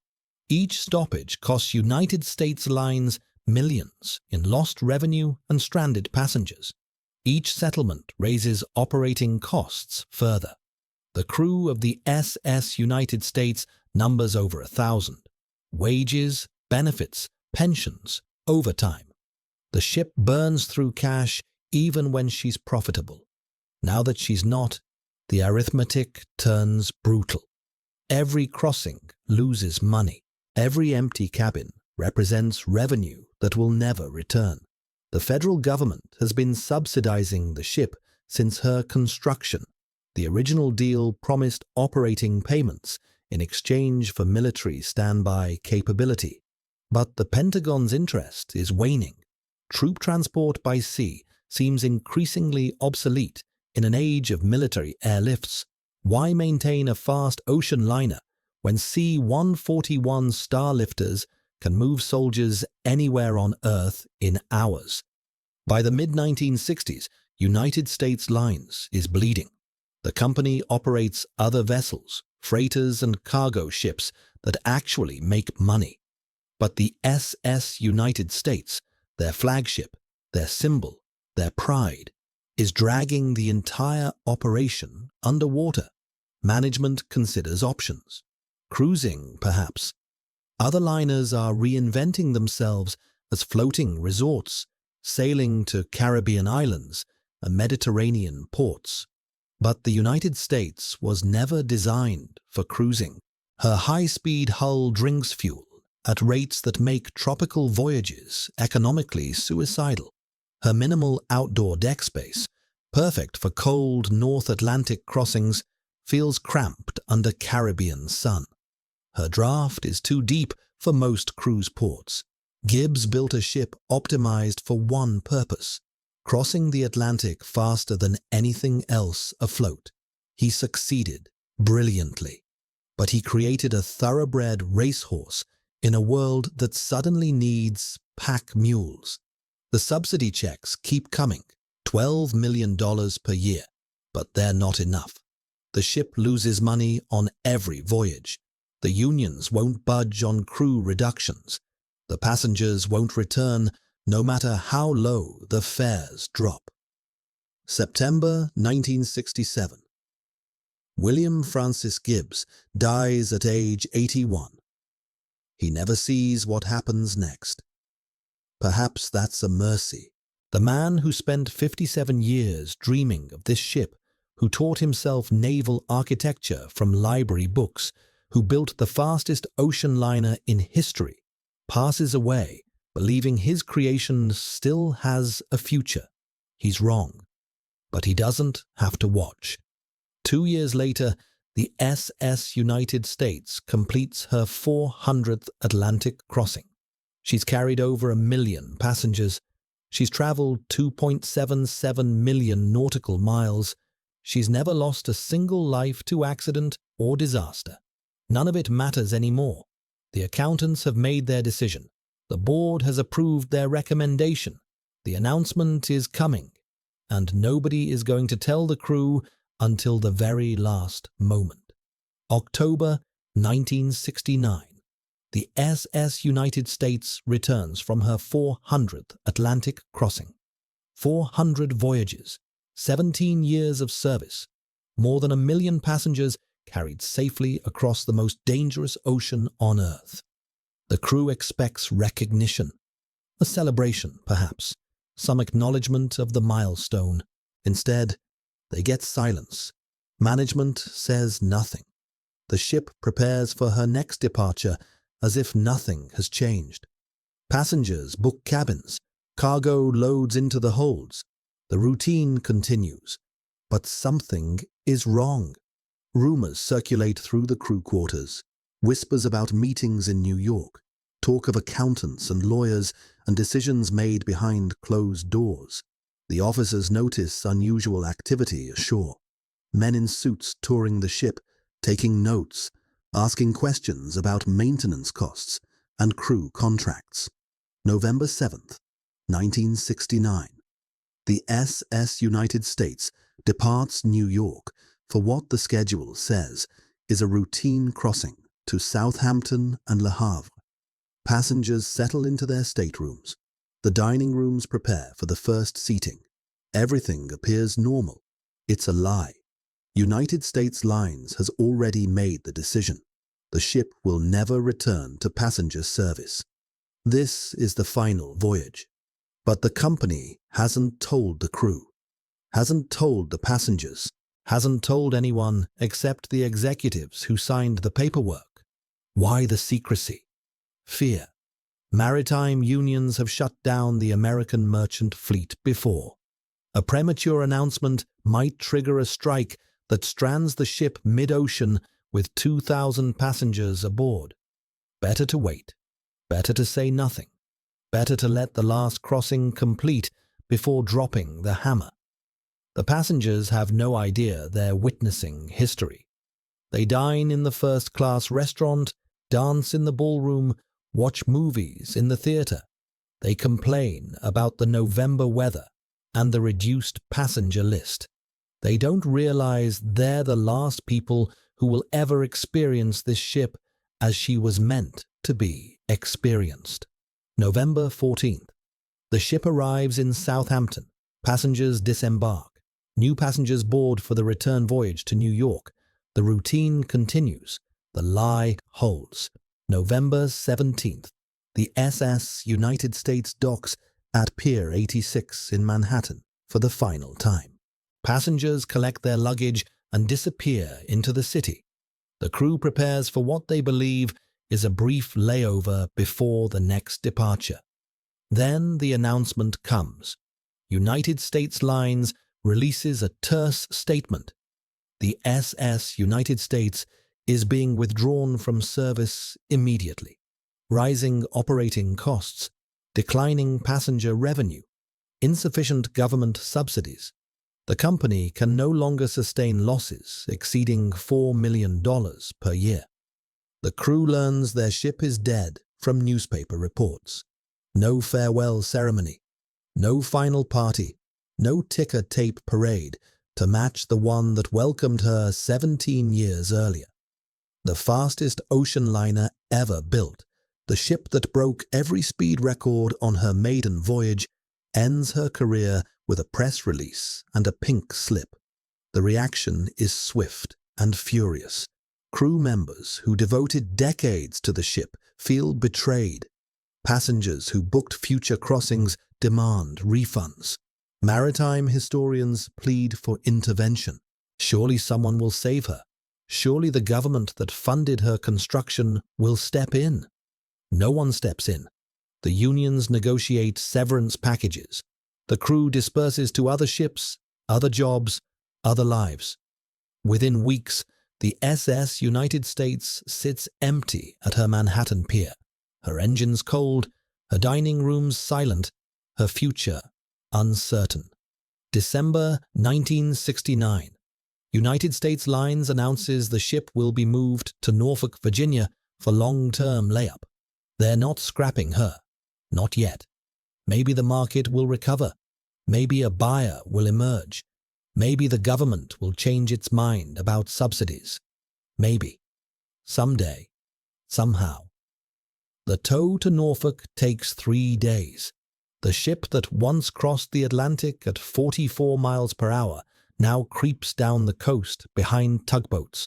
Each stoppage costs United States Lines millions in lost revenue and stranded passengers. Each settlement raises operating costs further. The crew of the SS United States numbers over 1,000. Wages, benefits, pensions, overtime. The ship burns through cash even when she's profitable. Now that she's not, the arithmetic turns brutal. Every crossing loses money. Every empty cabin represents revenue that will never return. The federal government has been subsidizing the ship since her construction. The original deal promised operating payments in exchange for military standby capability. But the Pentagon's interest is waning. Troop transport by sea seems increasingly obsolete in an age of military airlifts. Why maintain a fast ocean liner when C-141 starlifters can move soldiers anywhere on Earth in hours? By the mid-1960s, United States Lines is bleeding. The company operates other vessels, freighters and cargo ships that actually make money. But the SS United States, their flagship, their symbol, their pride, is dragging the entire operation underwater. Management considers options. Cruising, perhaps. Other liners are reinventing themselves as floating resorts, sailing to Caribbean islands and Mediterranean ports. But the United States was never designed for cruising. Her high-speed hull drinks fuel at rates that make tropical voyages economically suicidal. Her minimal outdoor deck space, perfect for cold North Atlantic crossings, feels cramped under Caribbean sun. Her draft is too deep for most cruise ports. Gibbs built a ship optimized for one purpose: crossing the Atlantic faster than anything else afloat. He succeeded brilliantly, but he created a thoroughbred racehorse in a world that suddenly needs pack mules. The subsidy checks keep coming, $12 million per year, but they're not enough. The ship loses money on every voyage. The unions won't budge on crew reductions. The passengers won't return no matter how low the fares drop. September 1967. William Francis Gibbs dies at age 81. He never sees what happens next. Perhaps that's a mercy. The man who spent 57 years dreaming of this ship who taught himself naval architecture from library books, who built the fastest ocean liner in history, passes away believing his creation still has a future. He's wrong, but he doesn't have to watch. 2 years later, the SS United States completes her 400th Atlantic crossing. She's carried over 1 million passengers. She's traveled 2.77 million nautical miles. She's never lost a single life to accident or disaster. None of it matters anymore. The accountants have made their decision. The board has approved their recommendation. The announcement is coming, and nobody is going to tell the crew until the very last moment. October 1969. The SS United States returns from her 400th Atlantic crossing. 400 voyages, 17 years of service, more than 1 million passengers carried safely across the most dangerous ocean on Earth. The crew expects recognition, a celebration perhaps, some acknowledgement of the milestone. Instead, they get silence. Management says nothing. The ship prepares for her next departure as if nothing has changed. Passengers book cabins. Cargo loads into the holds. The routine continues. But something is wrong. Rumors circulate through the crew quarters. Whispers about meetings in New York. Talk of accountants and lawyers and decisions made behind closed doors. The officers notice unusual activity ashore. Men in suits touring the ship, taking notes, asking questions about maintenance costs and crew contracts. November 7th, 1969. The SS United States departs New York for what the schedule says is a routine crossing to Southampton and Le Havre. Passengers settle into their staterooms. The dining rooms prepare for the first seating. Everything appears normal. It's a lie. United States Lines has already made the decision. The ship will never return to passenger service. This is the final voyage. But the company hasn't told the crew, hasn't told the passengers, hasn't told anyone except the executives who signed the paperwork. Why the secrecy? Fear. Maritime unions have shut down the American merchant fleet before. A premature announcement might trigger a strike that strands the ship mid-ocean with 2,000 passengers aboard. Better to wait. Better to say nothing. Better to let the last crossing complete before dropping the hammer. The passengers have no idea they're witnessing history. They dine in the first-class restaurant, dance in the ballroom, watch movies in the theater. They complain about the November weather and the reduced passenger list. They don't realize they're the last people who will ever experience this ship as she was meant to be experienced. November 14th. The ship arrives in Southampton. Passengers disembark. New passengers board for the return voyage to New York. The routine continues. The lie holds. November 17th. The SS United States docks at Pier 86 in Manhattan for the final time. Passengers collect their luggage and disappear into the city. The crew prepares for what they believe is a brief layover before the next departure. Then the announcement comes. United States Lines releases a terse statement. The SS United States is being withdrawn from service immediately. Rising operating costs, declining passenger revenue, insufficient government subsidies. The company can no longer sustain losses exceeding $4 million per year. The crew learns their ship is dead from newspaper reports. No farewell ceremony, no final party, no ticker tape parade to match the one that welcomed her 17 years earlier. The fastest ocean liner ever built, the ship that broke every speed record on her maiden voyage, ends her career with a press release and a pink slip. The reaction is swift and furious. Crew members who devoted decades to the ship feel betrayed. Passengers who booked future crossings demand refunds. Maritime historians plead for intervention. Surely someone will save her. Surely the government that funded her construction will step in. No one steps in. The unions negotiate severance packages. The crew disperses to other ships, other jobs, other lives. Within weeks, the SS United States sits empty at her Manhattan pier, her engines cold, her dining rooms silent, her future uncertain. December 1969. United States Lines announces the ship will be moved to Norfolk, Virginia for long-term layup. They're not scrapping her. Not yet. Maybe the market will recover. Maybe a buyer will emerge. Maybe the government will change its mind about subsidies. Maybe. Someday. Somehow. The tow to Norfolk takes 3 days. The ship that once crossed the Atlantic at 44 miles per hour now creeps down the coast behind tugboats.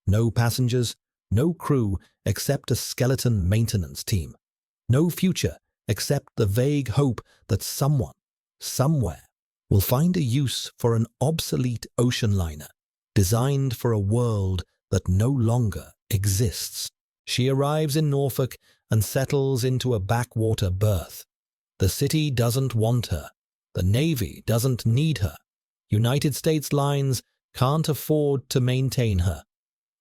No passengers, no crew except a skeleton maintenance team. No future except the vague hope that someone, somewhere, will find a use for an obsolete ocean liner designed for a world that no longer exists. She arrives in Norfolk and settles into a backwater berth. The city doesn't want her. The Navy doesn't need her. United States Lines can't afford to maintain her.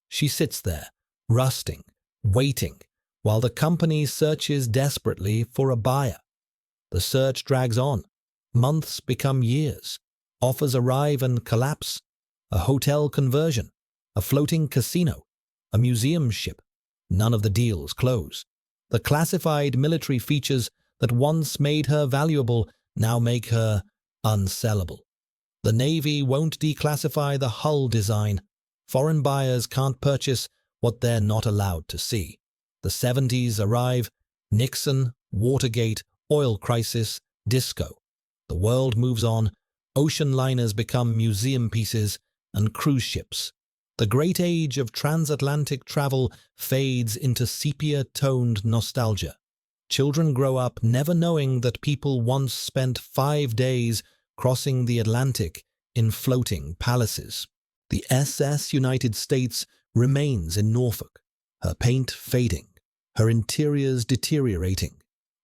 She sits there, rusting, waiting, while the company searches desperately for a buyer. The search drags on. Months become years. Offers arrive and collapse. A hotel conversion, a floating casino, a museum ship. None of the deals close. The classified military features that once made her valuable now make her unsellable. The Navy won't declassify the hull design. Foreign buyers can't purchase what they're not allowed to see. The 70s arrive. Nixon, Watergate, oil crisis, disco. The world moves on. Ocean liners become museum pieces and cruise ships. The great age of transatlantic travel fades into sepia-toned nostalgia. Children grow up never knowing that people once spent 5 days crossing the Atlantic in floating palaces. The SS United States remains in Norfolk, her paint fading, her interiors deteriorating,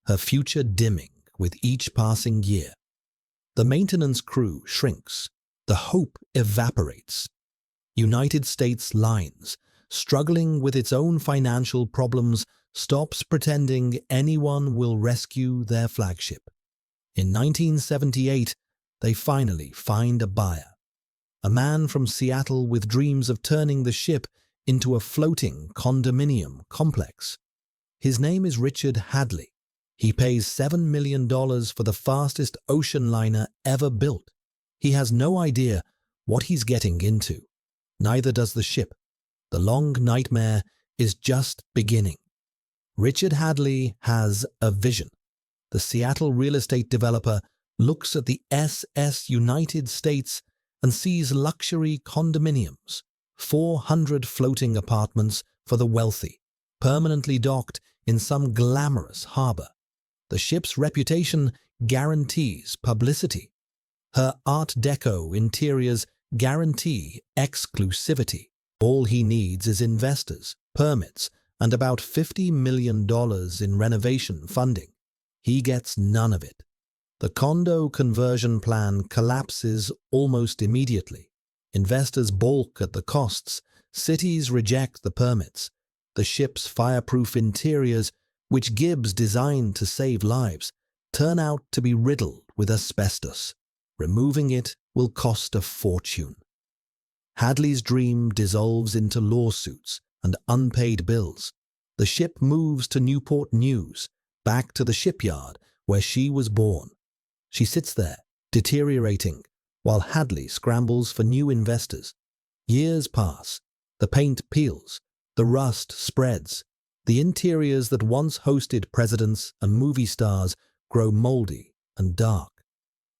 her future dimming with each passing year. The maintenance crew shrinks, the hope evaporates. United States Lines, struggling with its own financial problems, stops pretending anyone will rescue their flagship. In 1978, they finally find a buyer. A man from Seattle with dreams of turning the ship into a floating condominium complex. His name is Richard Hadley. He pays $7 million for the fastest ocean liner ever built. He has no idea what he's getting into. Neither does the ship. The long nightmare is just beginning. Richard Hadley has a vision. The Seattle real estate developer looks at the SS United States and sees luxury condominiums, 400 floating apartments for the wealthy, permanently docked in some glamorous harbor. The ship's reputation guarantees publicity. Her Art Deco interiors guarantee exclusivity. All he needs is investors, permits, and about $50 million in renovation funding. He gets none of it. The condo conversion plan collapses almost immediately. Investors balk at the costs. Cities reject the permits. The ship's fireproof interiors, which Gibbs designed to save lives, turn out to be riddled with asbestos. Removing it will cost a fortune. Hadley's dream dissolves into lawsuits and unpaid bills. The ship moves to Newport News, back to the shipyard where she was born. She sits there, deteriorating, while Hadley scrambles for new investors. Years pass. The paint peels. The rust spreads. The interiors that once hosted presidents and movie stars grow moldy and dark.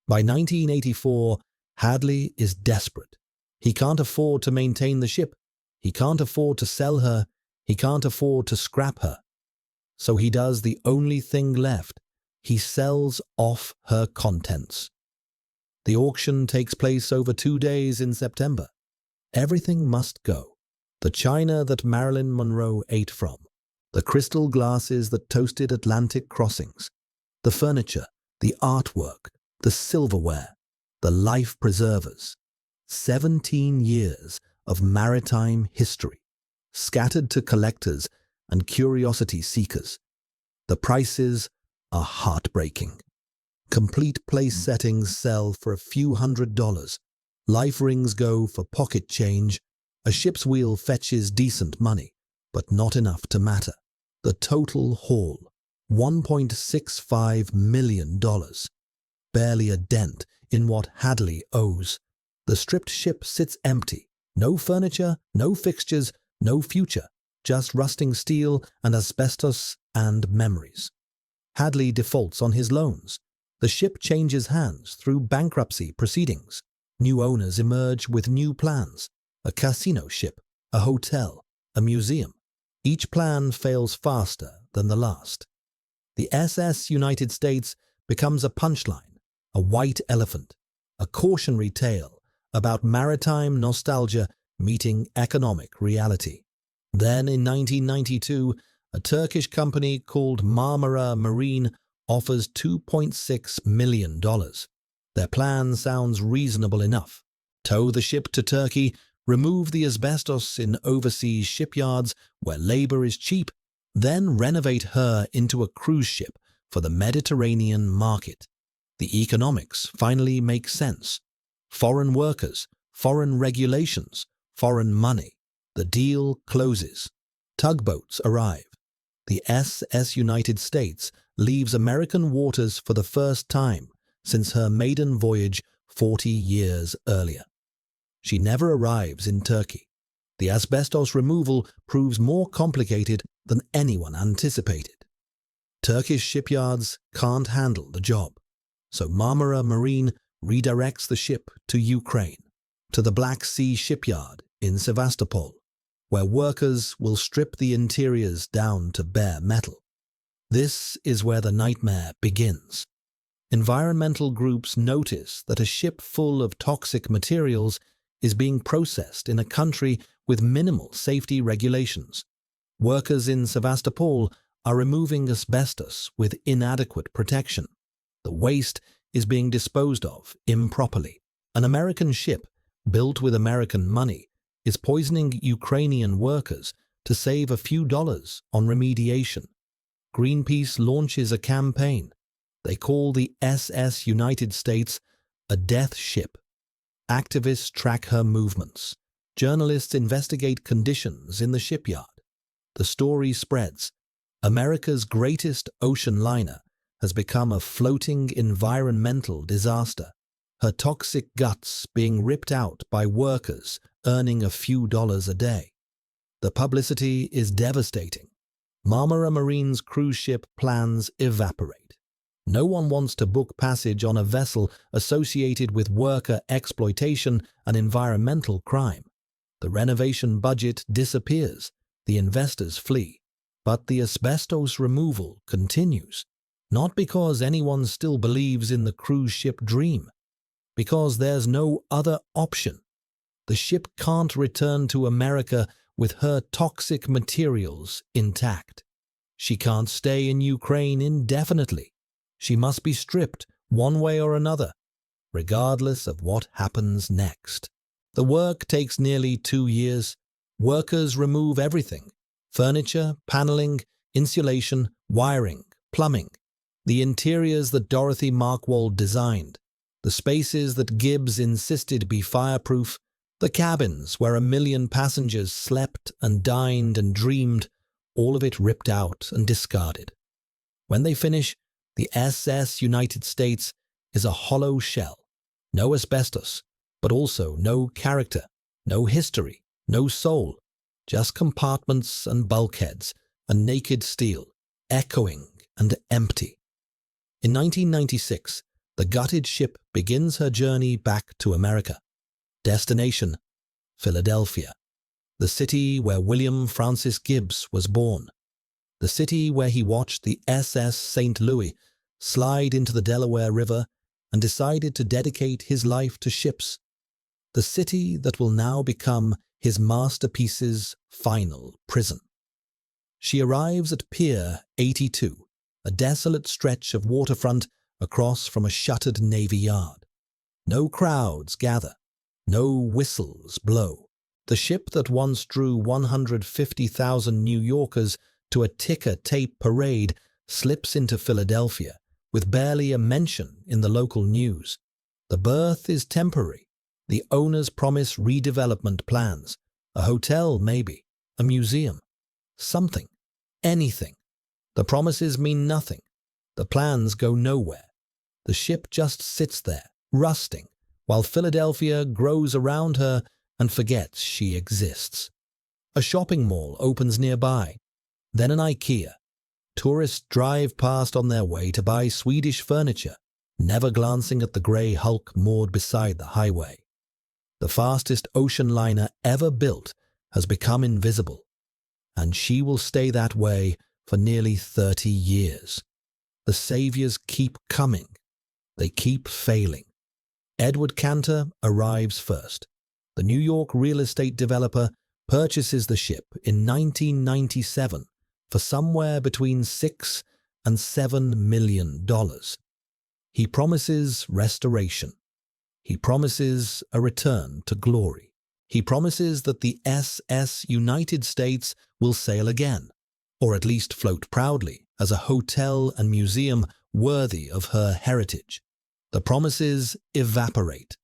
By 1984, Hadley is desperate. He can't afford to maintain the ship. He can't afford to sell her. He can't afford to scrap her. So he does the only thing left. He sells off her contents. The auction takes place over 2 days in September. Everything must go. The china that Marilyn Monroe ate from, the crystal glasses that toasted Atlantic crossings, the furniture, the artwork, the silverware, the life preservers. 17 years of maritime history, scattered to collectors and curiosity seekers. The prices are heartbreaking. Complete place settings sell for a few $100s. Life rings go for pocket change. A ship's wheel fetches decent money, but not enough to matter. The total haul, $1.65 million. Barely a dent in what Hadley owes. The stripped ship sits empty. No furniture, no fixtures, no future. Just rusting steel and asbestos and memories. Hadley defaults on his loans. The ship changes hands through bankruptcy proceedings. New owners emerge with new plans. A casino ship, a hotel, a museum. Each plan fails faster than the last. The SS United States becomes a punchline, a white elephant, a cautionary tale about maritime nostalgia meeting economic reality. Then in 1992, a Turkish company called Marmara Marine offers $2.6 million. Their plan sounds reasonable enough. Tow the ship to Turkey, remove the asbestos in overseas shipyards where labor is cheap, then renovate her into a cruise ship for the Mediterranean market. The economics finally make sense. Foreign workers, foreign regulations, foreign money. The deal closes. Tugboats arrive. The SS United States leaves American waters for the first time since her maiden voyage 40 years earlier. She never arrives in Turkey. The asbestos removal proves more complicated than anyone anticipated. Turkish shipyards can't handle the job, so Marmara Marine redirects the ship to Ukraine, to the Black Sea shipyard in Sevastopol, where workers will strip the interiors down to bare metal. This is where the nightmare begins. Environmental groups notice that a ship full of toxic materials is being processed in a country with minimal safety regulations. Workers in Sevastopol are removing asbestos with inadequate protection. The waste is being disposed of improperly. An American ship, built with American money, is poisoning Ukrainian workers to save a few dollars on remediation. Greenpeace launches a campaign. They call the SS United States a death ship. Activists track her movements. Journalists investigate conditions in the shipyard. The story spreads. America's greatest ocean liner has become a floating environmental disaster. Her toxic guts being ripped out by workers earning a few dollars a day. The publicity is devastating. Marmara Marine's cruise ship plans evaporate. No one wants to book passage on a vessel associated with worker exploitation and environmental crime. The renovation budget disappears. The investors flee. But the asbestos removal continues. Not because anyone still believes in the cruise ship dream. Because there's no other option. The ship can't return to America with her toxic materials intact. She can't stay in Ukraine indefinitely. She must be stripped one way or another, regardless of what happens next. The work takes nearly 2 years. Workers remove everything: furniture, paneling, insulation, wiring, plumbing. The interiors that Dorothy Markwald designed, the spaces that Gibbs insisted be fireproof, the cabins where 1 million passengers slept and dined and dreamed, all of it ripped out and discarded. When they finish, the SS United States is a hollow shell. No asbestos, but also no character, no history, no soul, just compartments and bulkheads and naked steel, echoing and empty. In 1996, the gutted ship begins her journey back to America. Destination: Philadelphia, the city where William Francis Gibbs was born, the city where he watched the SS St. Louis slide into the Delaware River and decided to dedicate his life to ships. the city that will now become his masterpiece's final prison. She arrives at Pier 82, a desolate stretch of waterfront across from a shuttered navy yard. No crowds gather, no whistles blow. The ship that once drew 150,000 New Yorkers to a ticker-tape parade slips into Philadelphia with barely a mention in the local news. The berth is temporary. The owners promise redevelopment plans, a hotel maybe, a museum, something, anything. The promises mean nothing. The plans go nowhere. The ship just sits there, rusting, while Philadelphia grows around her and forgets she exists. A shopping mall opens nearby, then an IKEA. Tourists drive past on their way to buy Swedish furniture, never glancing at the grey hulk moored beside the highway. The fastest ocean liner ever built has become invisible, and she will stay that way for nearly 30 years. The saviors keep coming. They keep failing. Edward Cantor arrives first. The New York real estate developer purchases the ship in 1997 for somewhere between $6 and $7 million. He promises restoration. He promises a return to glory. He promises that the SS United States will sail again, or at least float proudly as a hotel and museum worthy of her heritage. The promises evaporate.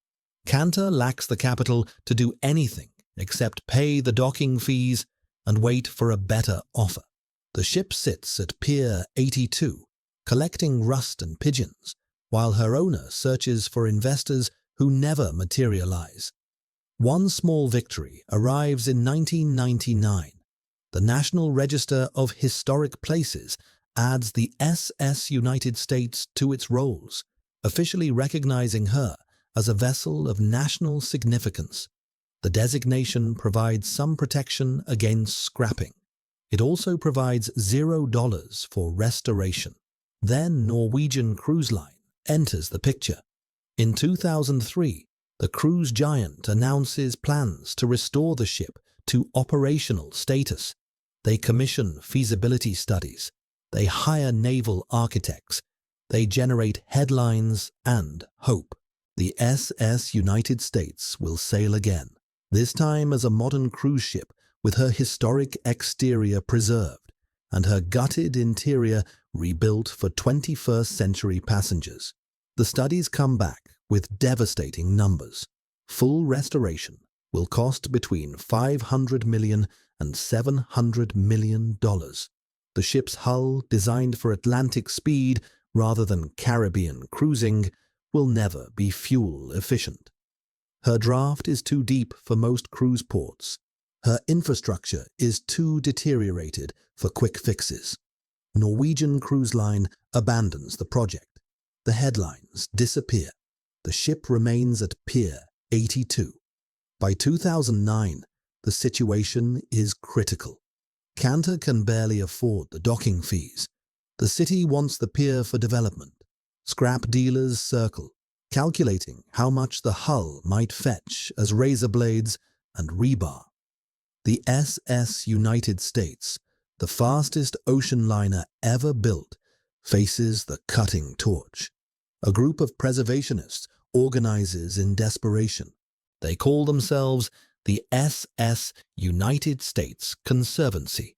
Cantor lacks the capital to do anything except pay the docking fees and wait for a better offer. The ship sits at Pier 82, collecting rust and pigeons, while her owner searches for investors who never materialize. One small victory arrives in 1999. The National Register of Historic Places adds the SS United States to its rolls, officially recognizing her as a vessel of national significance. The designation provides some protection against scrapping. It also provides $0 for restoration. Then Norwegian Cruise Line enters the picture. In 2003, the cruise giant announces plans to restore the ship to operational status. They commission feasibility studies. They hire naval architects. They generate headlines and hope. The SS United States will sail again, this time as a modern cruise ship with her historic exterior preserved and her gutted interior rebuilt for 21st century passengers. The studies come back with devastating numbers. Full restoration will cost between $500 million and $700 million. The ship's hull, designed for Atlantic speed rather than Caribbean cruising, will never be fuel efficient. Her draft is too deep for most cruise ports. Her infrastructure is too deteriorated for quick fixes. Norwegian Cruise Line abandons the project. The headlines disappear. The ship remains at Pier 82. By 2009, the situation is critical. Cantor can barely afford the docking fees. The city wants the pier for development. Scrap dealers circle, calculating how much the hull might fetch as razor blades and rebar. The SS United States, the fastest ocean liner ever built, faces the cutting torch. A group of preservationists organizes in desperation. They call themselves the SS United States Conservancy.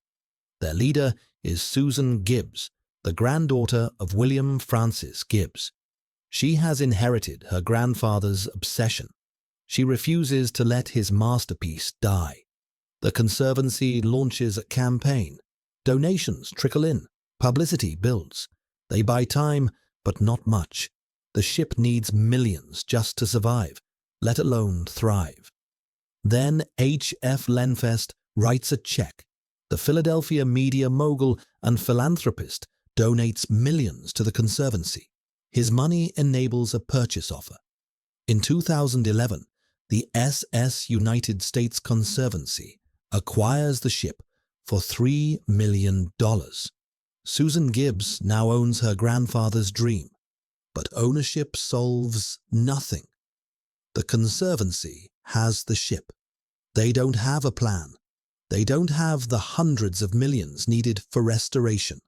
Their leader is Susan Gibbs, the granddaughter of William Francis Gibbs. She has inherited her grandfather's obsession. She refuses to let his masterpiece die. The Conservancy launches a campaign. Donations trickle in. Publicity builds. They buy time, but not much. The ship needs millions just to survive, let alone thrive. Then H.F. Lenfest writes a check. The Philadelphia media mogul and philanthropist donates millions to the Conservancy. His money enables a purchase offer. In 2011, the SS United States Conservancy acquires the ship for $3 million. Susan Gibbs now owns her grandfather's dream, but ownership solves nothing. The Conservancy has the ship. They don't have a plan. They don't have the hundreds of millions needed for restoration.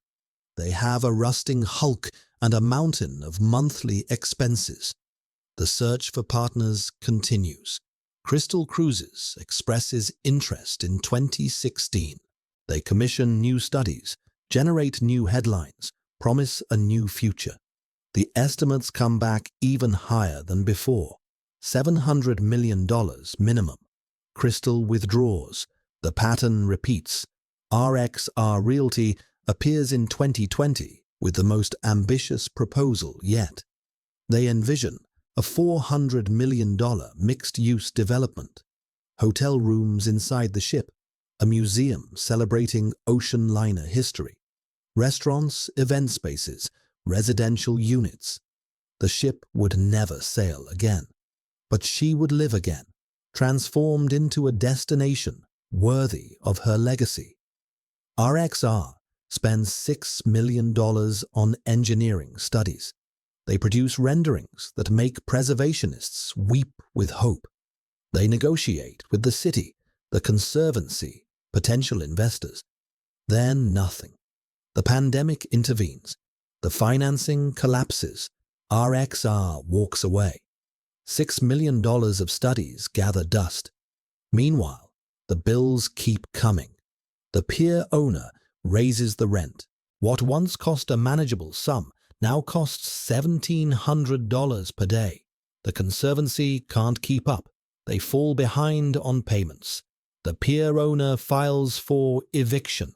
They have a rusting hulk and a mountain of monthly expenses. The search for partners continues. Crystal Cruises expresses interest in 2016. They commission new studies, generate new headlines, promise a new future. The estimates come back even higher than before. $700 million minimum. Crystal withdraws. The pattern repeats. RXR Realty appears in 2020 with the most ambitious proposal yet. They envision a $400 million mixed-use development. Hotel rooms inside the ship, a museum celebrating ocean liner history, restaurants, event spaces, residential units. The ship would never sail again, but she would live again, transformed into a destination worthy of her legacy. RXR spends $6 million on engineering studies. They produce renderings that make preservationists weep with hope. They negotiate with the city, the Conservancy, potential investors. Then nothing. The pandemic intervenes. The financing collapses. RXR walks away. $6 million of studies gather dust. Meanwhile, the bills keep coming. The pier owner raises the rent. What once cost a manageable sum now costs $1,700 per day. The Conservancy can't keep up. They fall behind on payments. The pier owner files for eviction.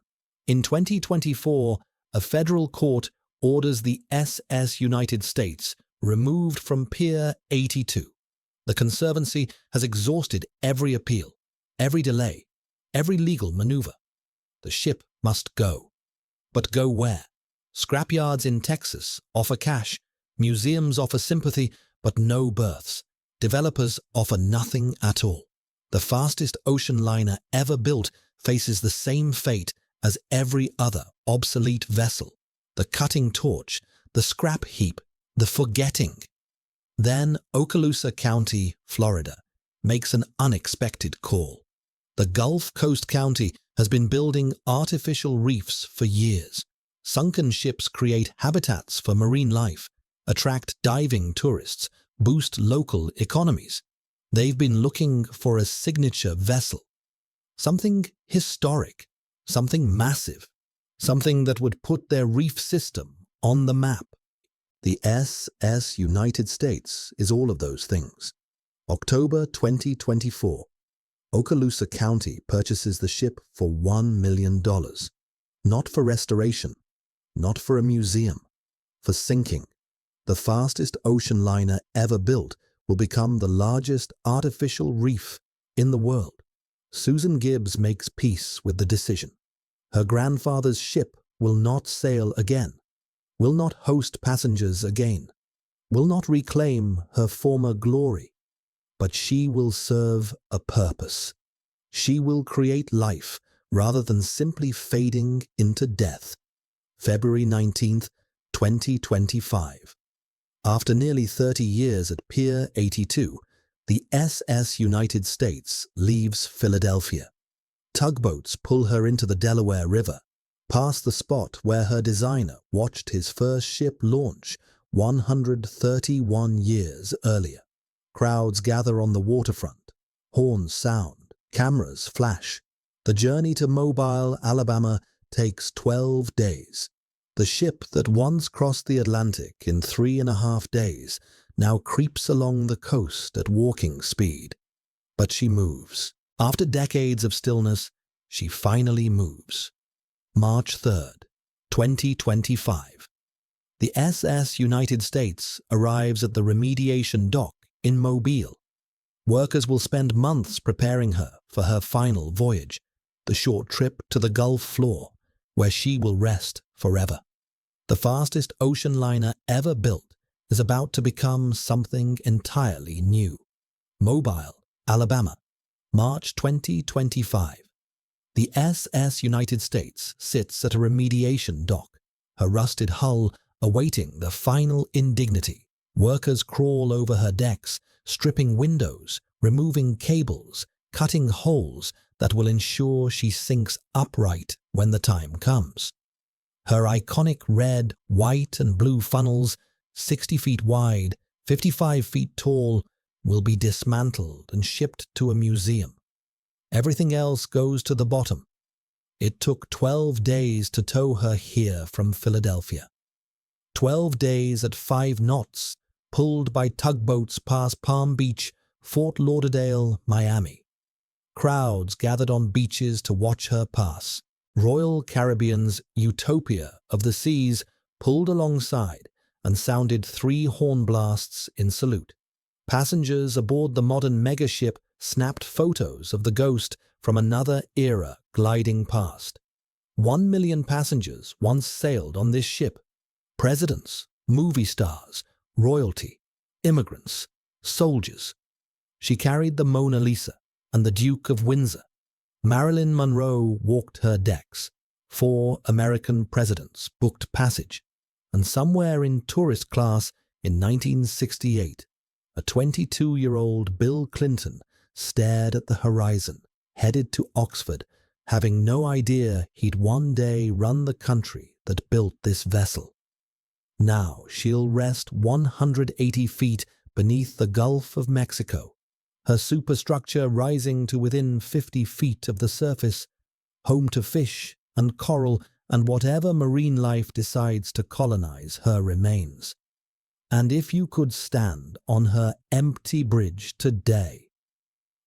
In 2024, a federal court orders the SS United States removed from Pier 82. The Conservancy has exhausted every appeal, every delay, every legal maneuver. The ship must go. But go where? Scrapyards in Texas offer cash, museums offer sympathy, but no berths. Developers offer nothing at all. The fastest ocean liner ever built faces the same fate as every other obsolete vessel. The cutting torch, the scrap heap, the forgetting. Then Okaloosa County, Florida, makes an unexpected call. The Gulf Coast County has been building artificial reefs for years. Sunken ships create habitats for marine life, attract diving tourists, boost local economies. They've been looking for a signature vessel. Something historic, something massive, something that would put their reef system on the map. The SS United States is all of those things. October 2024. Okaloosa County purchases the ship for $1 million. Not for restoration, not for a museum, for sinking. The fastest ocean liner ever built will become the largest artificial reef in the world. Susan Gibbs makes peace with the decision. Her grandfather's ship will not sail again, will not host passengers again, will not reclaim her former glory, but she will serve a purpose. She will create life rather than simply fading into death. February 19th, 2025. After nearly 30 years at Pier 82, the SS United States leaves Philadelphia. Tugboats pull her into the Delaware River, past the spot where her designer watched his first ship launch 131 years earlier. Crowds gather on the waterfront. Horns sound, cameras flash. The journey to Mobile, Alabama takes 12 days. The ship that once crossed the Atlantic in 3.5 days now creeps along the coast at walking speed. But she moves. After decades of stillness, she finally moves. March 3rd, 2025. The SS United States arrives at the remediation dock in Mobile. Workers will spend months preparing her for her final voyage, the short trip to the Gulf floor, where she will rest forever. The fastest ocean liner ever built is about to become something entirely new. Mobile, Alabama, March 2025. The SS United States sits at a remediation dock, her rusted hull awaiting the final indignity Workers crawl over her decks, stripping windows, removing cables, cutting holes that will ensure she sinks upright when the time comes. Her iconic red, white and blue funnels, 60 feet wide, 55 feet tall, will be dismantled and shipped to a museum. Everything else goes to the bottom. It took 12 days to tow her here from Philadelphia. 12 days at 5 knots, pulled by tugboats past Palm Beach, Fort Lauderdale, Miami. Crowds gathered on beaches to watch her pass. Royal Caribbean's Utopia of the Seas pulled alongside and sounded 3 horn blasts in salute. Passengers aboard the modern megaship snapped photos of the ghost from another era gliding past. 1 million passengers once sailed on this ship. Presidents, movie stars, royalty, immigrants, soldiers. She carried the Mona Lisa and the Duke of Windsor. Marilyn Monroe walked her decks. 4 American presidents booked passage. And somewhere in tourist class in 1968, a 22-year-old Bill Clinton stared at the horizon, headed to Oxford, having no idea he'd one day run the country that built this vessel. Now she'll rest 180 feet beneath the Gulf of Mexico, her superstructure rising to within 50 feet of the surface, home to fish and coral and whatever marine life decides to colonize her remains. And if you could stand on her empty bridge today,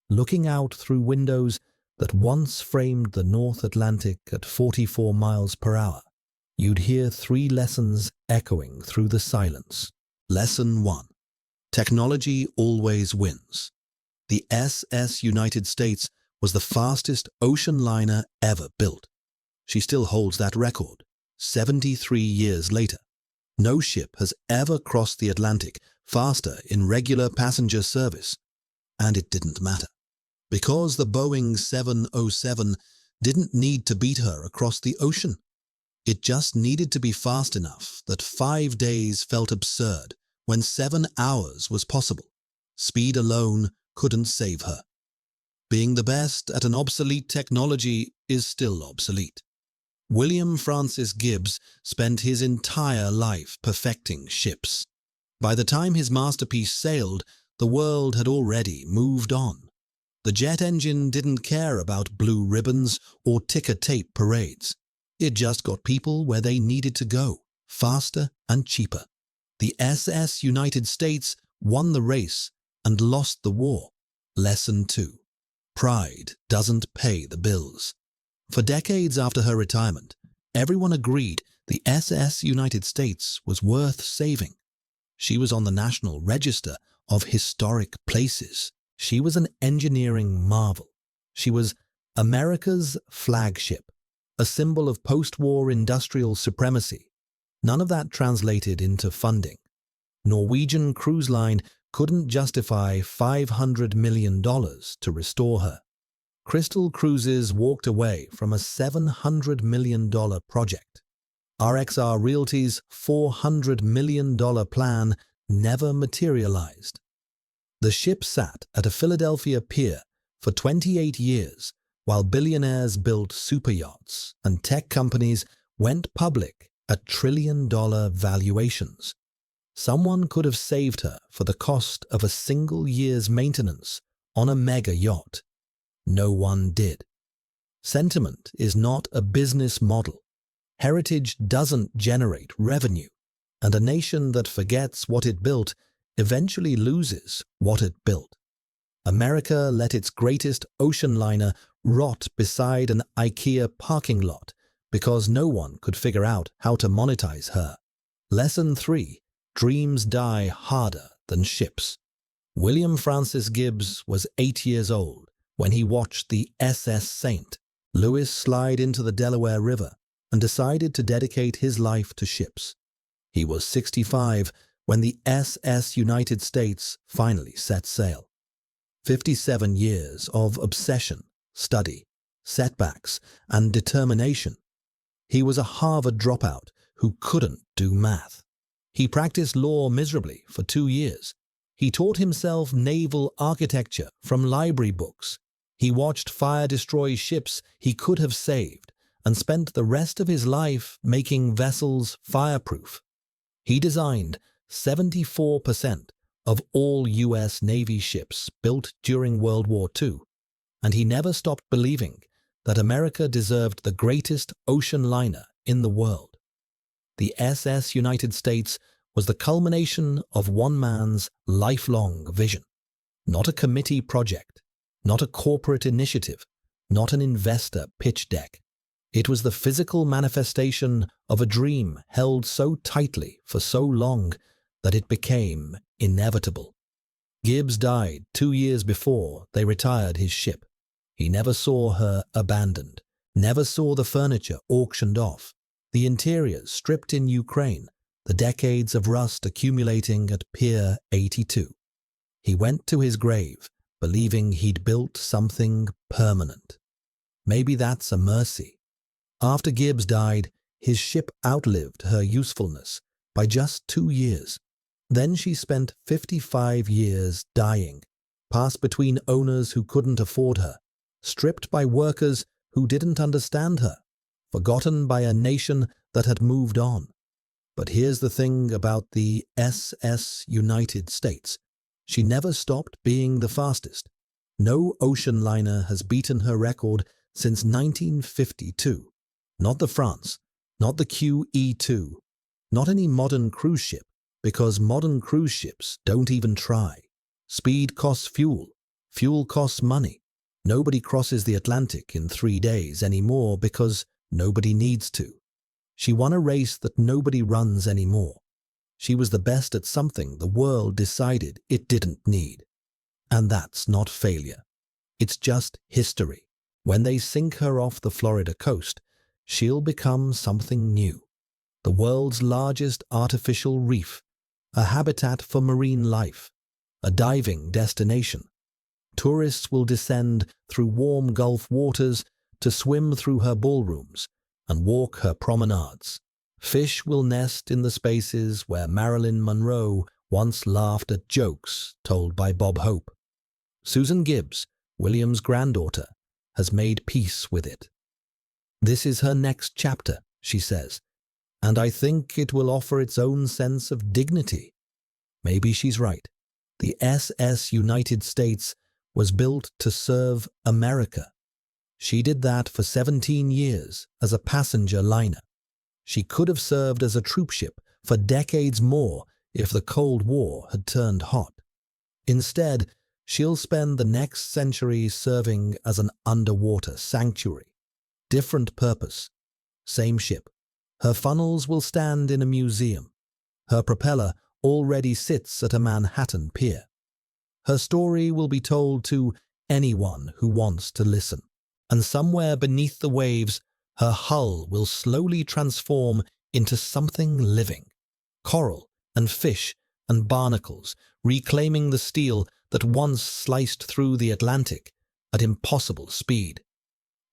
looking out through windows that once framed the North Atlantic at 44 miles per hour, you'd hear 3 lessons echoing through the silence. Lesson 1. Technology always wins. The SS United States was the fastest ocean liner ever built. She still holds that record, 73 years later. No ship has ever crossed the Atlantic faster in regular passenger service. And it didn't matter, because the Boeing 707 didn't need to beat her across the ocean. It just needed to be fast enough that 5 days felt absurd when 7 hours was possible. Speed alone couldn't save her. Being the best at an obsolete technology is still obsolete. William Francis Gibbs spent his entire life perfecting ships. By the time his masterpiece sailed, the world had already moved on. The jet engine didn't care about blue ribbons or ticker tape parades. It just got people where they needed to go, faster and cheaper. The SS United States won the race and lost the war. Lesson 2. Pride doesn't pay the bills. For decades after her retirement, everyone agreed the SS United States was worth saving. She was on the National Register of Historic Places. She was an engineering marvel. She was America's flagship, a symbol of post-war industrial supremacy. None of that translated into funding. Norwegian Cruise Line couldn't justify $500 million to restore her. Crystal Cruises walked away from a $700 million project. RXR Realty's $400 million plan never materialized. The ship sat at a Philadelphia pier for 28 years while billionaires built superyachts and tech companies went public at trillion-dollar valuations. Someone could have saved her for the cost of a single year's maintenance on a mega yacht. No one did. Sentiment is not a business model. Heritage doesn't generate revenue, and a nation that forgets what it built eventually loses what it built. America let its greatest ocean liner rot beside an IKEA parking lot because no one could figure out how to monetize her. Lesson 3. Dreams die harder than ships. William Francis Gibbs was 8 years old when he watched the SS St. Louis slide into the Delaware River and decided to dedicate his life to ships. He was 65 when the SS United States finally set sail. 57 years of obsession, study, setbacks, and determination. He was a Harvard dropout who couldn't do math. He practiced law miserably for 2 years. He taught himself naval architecture from library books. He watched fire destroy ships he could have saved and spent the rest of his life making vessels fireproof. He designed 74% of all U.S. Navy ships built during World War II, and he never stopped believing that America deserved the greatest ocean liner in the world. The SS United States was the culmination of one man's lifelong vision. Not a committee project, not a corporate initiative, not an investor pitch deck. It was the physical manifestation of a dream held so tightly for so long that it became inevitable. Gibbs died 2 years before they retired his ship. He never saw her abandoned, never saw the furniture auctioned off, the interiors stripped in Ukraine, the decades of rust accumulating at Pier 82. He went to his grave believing he'd built something permanent. Maybe that's a mercy. After Gibbs died, his ship outlived her usefulness by just 2 years. Then she spent 55 years dying, passed between owners who couldn't afford her, stripped by workers who didn't understand her, forgotten by a nation that had moved on. But here's the thing about the SS United States. She never stopped being the fastest. No ocean liner has beaten her record since 1952. Not the France, not the QE2, not any modern cruise ship, because modern cruise ships don't even try. Speed costs fuel. Fuel costs money. Nobody crosses the Atlantic in 3 days anymore because nobody needs to. She won a race that nobody runs anymore. She was the best at something the world decided it didn't need. And that's not failure. It's just history. When they sink her off the Florida coast, she'll become something new. The world's largest artificial reef, a habitat for marine life, a diving destination. Tourists will descend through warm Gulf waters to swim through her ballrooms and walk her promenades. Fish will nest in the spaces where Marilyn Monroe once laughed at jokes told by Bob Hope. Susan Gibbs, William's granddaughter, has made peace with it. This is her next chapter, she says, and I think it will offer its own sense of dignity. Maybe she's right. The SS United States was built to serve America. She did that for 17 years as a passenger liner. She could have served as a troopship for decades more if the Cold War had turned hot. Instead, she'll spend the next century serving as an underwater sanctuary. Different purpose, same ship. Her funnels will stand in a museum. Her propeller already sits at a Manhattan pier. Her story will be told to anyone who wants to listen. And somewhere beneath the waves, her hull will slowly transform into something living. Coral and fish and barnacles, reclaiming the steel that once sliced through the Atlantic at impossible speed.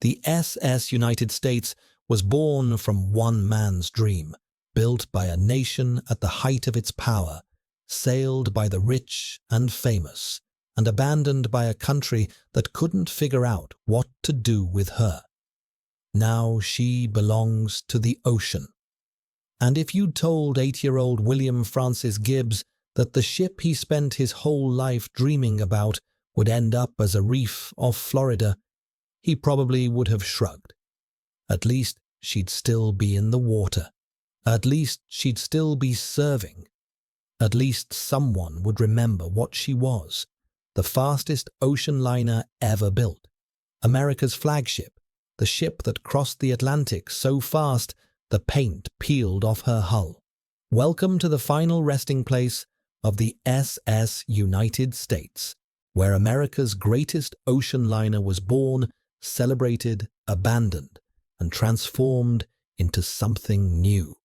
The SS United States was born from one man's dream, built by a nation at the height of its power, sailed by the rich and famous, and abandoned by a country that couldn't figure out what to do with her. Now she belongs to the ocean. And if you'd told 8-year-old William Francis Gibbs that the ship he spent his whole life dreaming about would end up as a reef off Florida, he probably would have shrugged. At least she'd still be in the water. At least she'd still be serving. At least someone would remember what she was. The fastest ocean liner ever built. America's flagship, the ship that crossed the Atlantic so fast the paint peeled off her hull. Welcome to the final resting place of the SS United States, where America's greatest ocean liner was born, celebrated, abandoned, and transformed into something new.